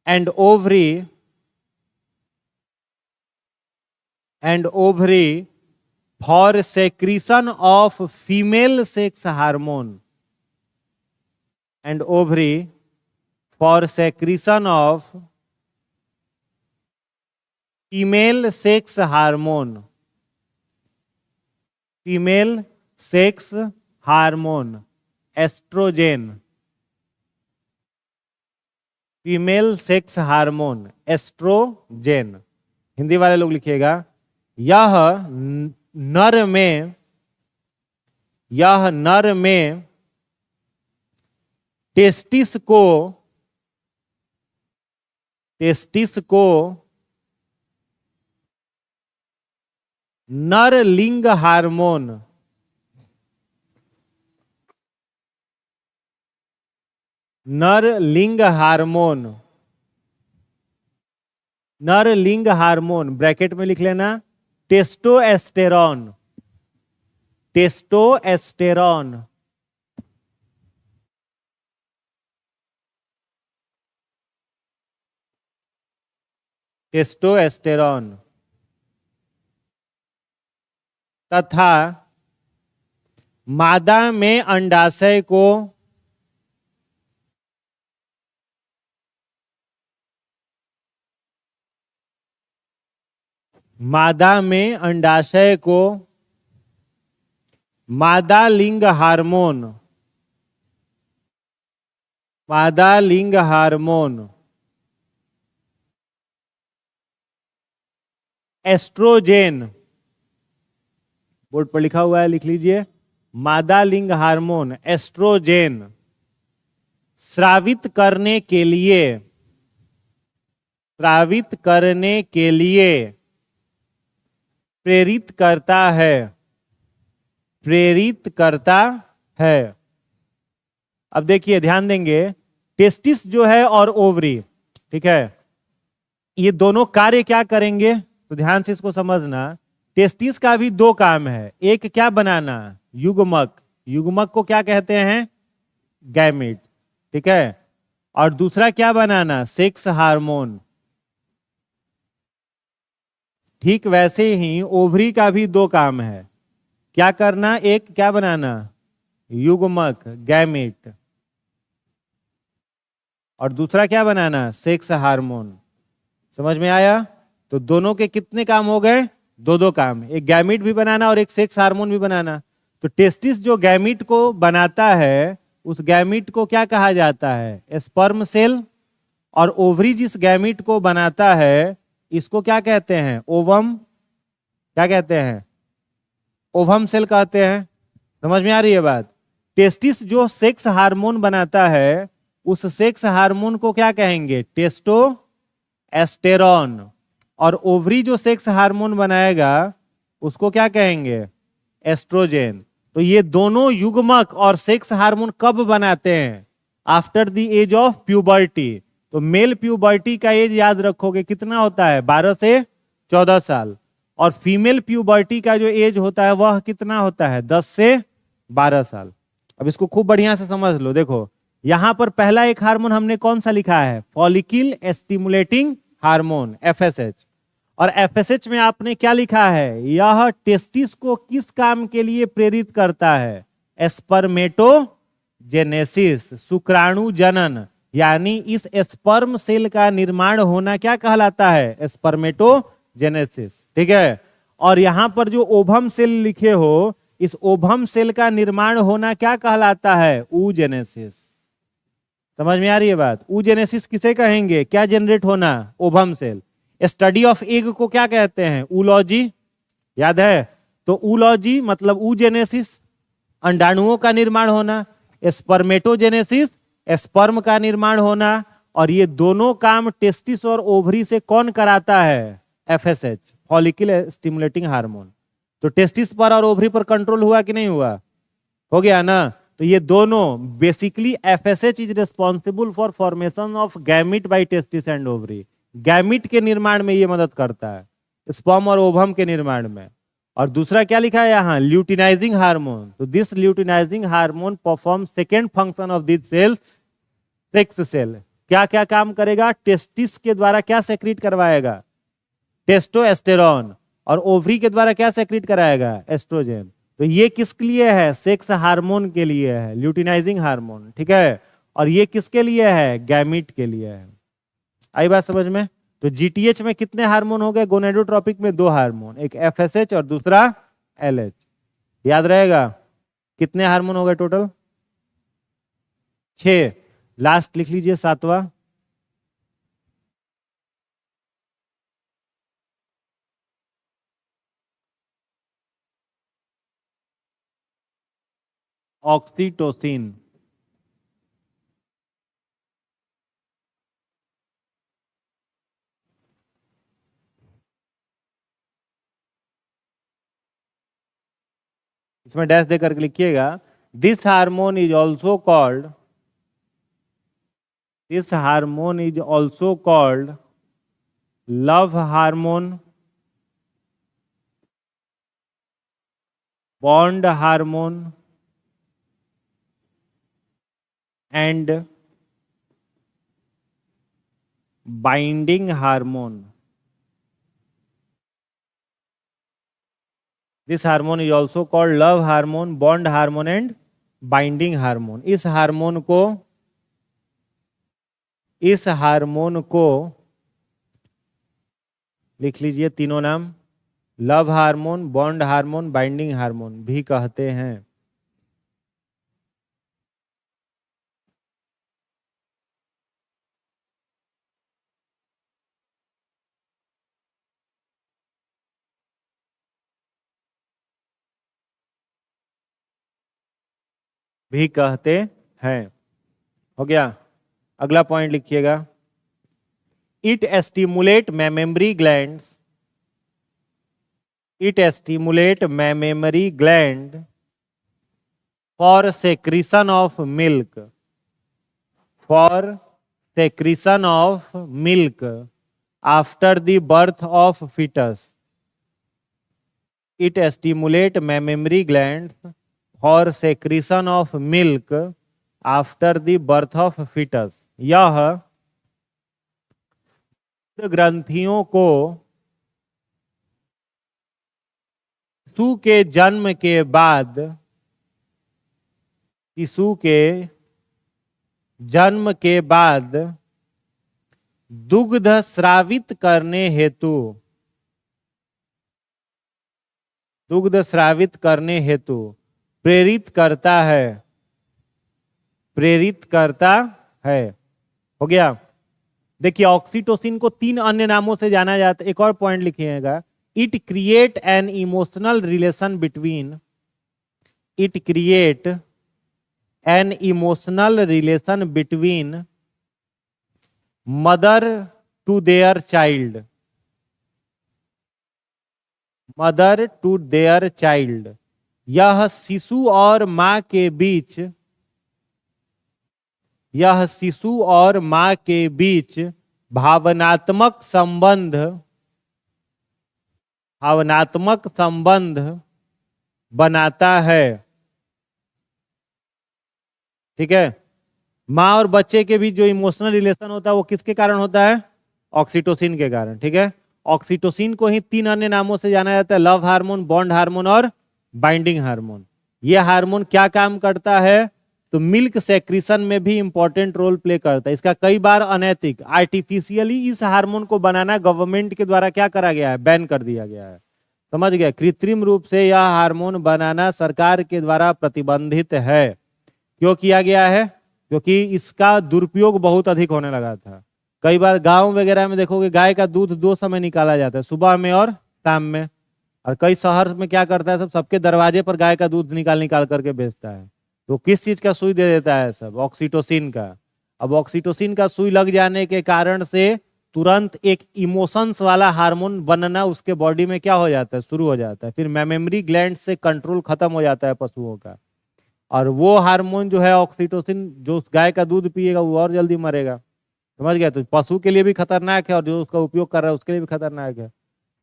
and ovary for secretion of female sex hormone, and ovary for secretion of female sex hormone, female sex hormone estrogen, female sex hormone estrogen. Hindi वाले लोग लिखिएगा, यह नर में, यह नर में testis को नर लिंग हार्मोन, नर लिंग हार्मोन, नर लिंग हार्मोन ब्रैकेट में लिख लेना टेस्टोस्टेरॉन, टेस्टोस्टेरॉन, टेस्टोस्टेरॉन तथा मादा में अंडाशय को मादा में अंडाशय को मादा लिंग हार्मोन, मादा लिंग हार्मोन एस्ट्रोजेन, बोर्ड पर लिखा हुआ है लिख लीजिए, मादा लिंग हार्मोन एस्ट्रोजेन स्रावित करने के लिए, स्रावित करने के लिए प्रेरित करता है, प्रेरित करता है। अब देखिए ध्यान देंगे, टेस्टिस जो है और ओवरी, ठीक है, ये दोनों कार्य क्या करेंगे, तो ध्यान से इसको समझना। टेस्टिस का भी दो काम है, एक क्या बनाना, युग्मक, युग्मक को क्या कहते हैं, गैमेट, ठीक है, और दूसरा क्या बनाना, सेक्स हार्मोन। ठीक वैसे ही ओवरी का भी दो काम है, क्या करना, एक क्या बनाना, युग्मक गैमेट, और दूसरा क्या बनाना, सेक्स हार्मोन। समझ में आया? तो दोनों के कितने काम हो गए, दो दो काम, एक गैमेट भी बनाना और एक सेक्स हार्मोन भी बनाना। तो टेस्टिस जो गैमेट को बनाता है उस गैमेट को क्या कहा जाता है, स्पर्म सेल, और ओवरी जिस गैमेट को बनाता है इसको क्या कहते हैं, ओवम, क्या कहते हैं, ओवम सेल कहते हैं। समझ में आ रही है बात? टेस्टिस जो सेक्स हार्मोन बनाता है उस सेक्स हार्मोन को क्या कहेंगे, टेस्टोस्टेरॉन, और ओवरी जो सेक्स हार्मोन बनाएगा उसको क्या कहेंगे, एस्ट्रोजेन। तो ये दोनों युग्मक और सेक्स हार्मोन कब बनाते हैं, after the age of puberty. तो मेल प्यूबर्टी का एज याद रखोगे कितना होता है, 12 से 14 साल, और फीमेल प्यूबर्टी का जो एज होता है वह कितना होता है, 10 से 12 साल। अब इसको खूब बढ़िया से समझ लो, देखो यहां पर पहला एक हार्मोन हमने कौन सा लिखा है, फॉलिकल स्टिमुलेटिंग हार्मोन एफएसएच, और एफएसएच में आपने क्या लिखा है, यह टेस्टिस को किस काम के लिए प्रेरित करता है, स्पर्मेटोजेनेसिस, शुक्राणु जनन, यानी इस स्पर्म सेल का निर्माण होना क्या कहलाता है, स्पर्मेटोजेनेसिस, ठीक है। और यहां पर जो ओवम सेल लिखे हो, इस ओवम सेल का निर्माण होना क्या कहलाता है, oogenesis। समझ में आ रही है बात? oogenesis किसे कहेंगे, क्या जनरेट होना, ovum cell. Study of egg को क्या कहते हैं, ऊलॉजी, याद है? तो ऊलॉजी मतलब oogenesis, अंडाणुओं का निर्माण होना, स्पर्मेटोजेनेसिस स्पर्म का निर्माण होना, और ये दोनों काम टेस्टिस और ओवरी से कौन कराता है, एफएसएच, फॉलिकल स्टिमुलेटिंग हार्मोन। तो टेस्टिस पर और ओवरी पर कंट्रोल हुआ कि नहीं हुआ, हो गया ना। तो ये दोनों basically FSH is responsible for formation of gamete by testis and ovary, gamete के निर्माण में ये मदद करता है, स्पर्म और ओवम के निर्माण में। और दूसरा क्या लिखा है यहाँ, ल्यूटिनाइजिंग हार्मोन। तो this luteinizing hormone perform second function of this cell, sex cell. क्या क्या काम करेगा, टेस्टिस के द्वारा क्या सेक्रेट करवाएगा, टेस्टोस्टेरॉन, और ओवरी के द्वारा क्या सेक्रेट कराएगा, एस्ट्रोजन। तो ये किसके लिए है, सेक्स हार्मोन के लिए है, ल्यूटिनाइजिंग हार्मोन, ठीक है। और ये किसके लिए है? गैमीट के लिए है। आई बात समझ में? तो जीटीएच में कितने हार्मोन हो गए? गोनेडोट्रोपिक में 2 हार्मोन, एक एफएसएच और दूसरा एलएच। याद रहेगा? कितने हार्मोन हो गए टोटल? 6। लास्ट लिख लीजिए 7वां। ऑक्सीटोसिन। इसमें डैश देकर लिखिएगा, this hormone is also called, this hormone is also called love hormone, bond hormone and binding hormone. This hormone is also called love hormone, bond hormone and binding hormone. इस hormone को लिख लीजिए तीनों नाम, love hormone, bond hormone, binding hormone भी कहते हैं। भी कहते हैं। हो गया? अगला पॉइंट लिखिएगा, it stimulate mammary glands, it stimulate mammary gland for secretion of milk, for secretion of milk after the birth of foetus. It stimulate mammary glands for secretion of milk after the birth of foetus. यह ग्रंथियों को शिशु के जन्म के बाद, शिशु के जन्म के बाद दुग्ध स्रावित करने हेतु, दुग्ध स्रावित करने हेतु प्रेरित करता है, प्रेरित करता है। हो गया? देखिए, ऑक्सीटोसिन को 3 अन्य नामों से जाना जाता है। एक और पॉइंट लिखिएगा, it create an emotional relation between, it create an emotional relation between mother to their child, mother to their child. यह शिशु और मां के बीच, यह शिशु और मां के बीच भावनात्मक संबंध, भावनात्मक संबंध बनाता है। ठीक है? मां और बच्चे के बीच जो इमोशनल रिलेशन होता है वो किसके कारण होता है? ऑक्सीटोसिन के कारण। ठीक है? ऑक्सीटोसिन को ही 3 अन्य नामों से जाना जाता है, लव हार्मोन, बॉन्ड हार्मोन और बाइंडिंग हार्मोन। यह हार्मोन क्या काम करता है? तो मिल्क सेक्रीशन में भी इंपॉर्टेंट रोल प्ले करता है। इसका कई बार अनैतिक, आर्टिफिशियली इस हार्मोन को बनाना गवर्नमेंट के द्वारा क्या करा गया है? बैन कर दिया गया है। समझ गया? कृत्रिम रूप से यह हार्मोन बनाना सरकार के द्वारा प्रतिबंधित है। क्यों किया गया है? क्योंकि इसका दुरुपयोग बहुत अधिक होने लगा था। कई बार गांव वगैरह में देखोगे गाय का दूध 2 समय निकाला जाता है, सुबह में और शाम में। और कई शहर में क्या करता है, सब सबके दरवाजे पर गाय का दूध निकाल निकाल करके बेचता है। तो किस चीज का सुई दे देता है? सब ऑक्सीटोसिन का। अब ऑक्सीटोसिन का सुई लग जाने के कारण से तुरंत एक इमोशंस वाला हार्मोन बनना उसके बॉडी में क्या हो जाता है? शुरू हो जाता है। फिर मेमोरी ग्लैंड से कंट्रोल खत्म हो जाता है पशुओं का, और वो हार्मोन जो है ऑक्सीटोसिन, जो उस गाय का दूध पिएगा वो और जल्दी मरेगा। समझ गया? तो पशु के लिए भी खतरनाक है और जो उसका उपयोग कर रहा है उसके लिए भी खतरनाक है।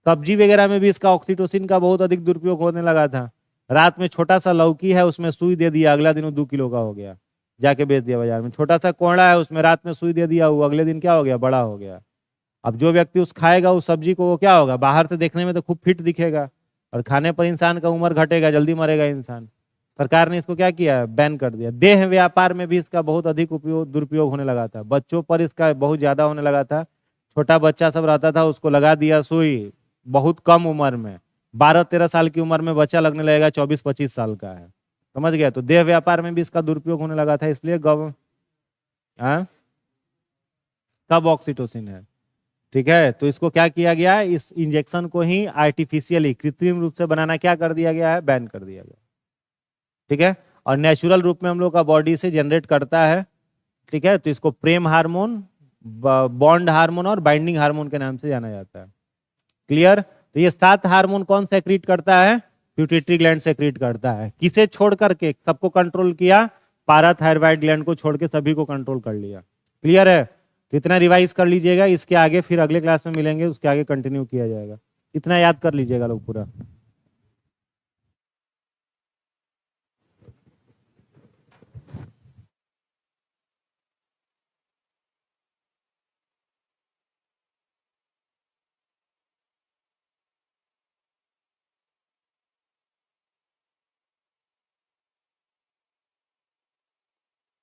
सब्जी वगैरह में भी इसका ऑक्सीटोसिन का बहुत अधिक दुरुपयोग होने लगा था। रात में छोटा सा लौकी है उसमें सुई दे दिया, अगला दिन वो 2 किलो का हो गया, जाके बेच दिया बाजार में। छोटा सा कोहड़ा है उसमें रात में सुई दे दिया, वो अगले दिन क्या हो गया? बड़ा हो गया। अब जो व्यक्ति उस खाएगा उस सब्जी को, वो क्या होगा? बाहर से देखने में तो खूब फिट दिखेगा और खाने पर इंसान का उम्र घटेगा, जल्दी मरेगा इंसान। सरकार ने इसको क्या किया, बैन कर दिया। देह व्यापार में भी इसका बहुत अधिक उपयोग दुरुपयोग होने लगा था, बच्चों पर इसका बहुत ज्यादा होने लगा था। छोटा बच्चा सब रहता था, उसको लगा दिया सुई, बहुत कम उम्र में, 12-13 साल की उम्र में बच्चा लगने लगेगा, 24-25 साल का है, समझ गया। तो देह व्यापार में भी इसका दुरुपयोग होने लगा था, इसलिए सब ऑक्सीटोसिन है, ठीक है। तो इसको क्या किया गया है, इस इंजेक्शन को ही आर्टिफिशियली कृत्रिम रूप से बनाना क्या कर दिया गया है, बैन कर दिया गया, ठीक है। और नेचुरल रूप में हम लोग का बॉडी से जनरेट करता है, ठीक है। तो इसको प्रेम हार्मोन, बॉन्ड हार्मोन और बाइंडिंग हार्मोन के नाम से जाना जाता है, क्लियर। तो ये 7 हार्मोन कौन सेक्रीट करता है, पिट्यूटरी ग्लैंड सेक्रीट करता है। किसे छोड़ करके, सबको कंट्रोल किया, पाराथायरॉइड ग्लैंड को छोड़ के सभी को कंट्रोल कर लिया, क्लियर है। तो इतना रिवाइज कर लीजिएगा, इसके आगे फिर अगले क्लास में मिलेंगे, उसके आगे कंटिन्यू किया जाएगा, इतना याद कर लीजिएगा लोग पूरा।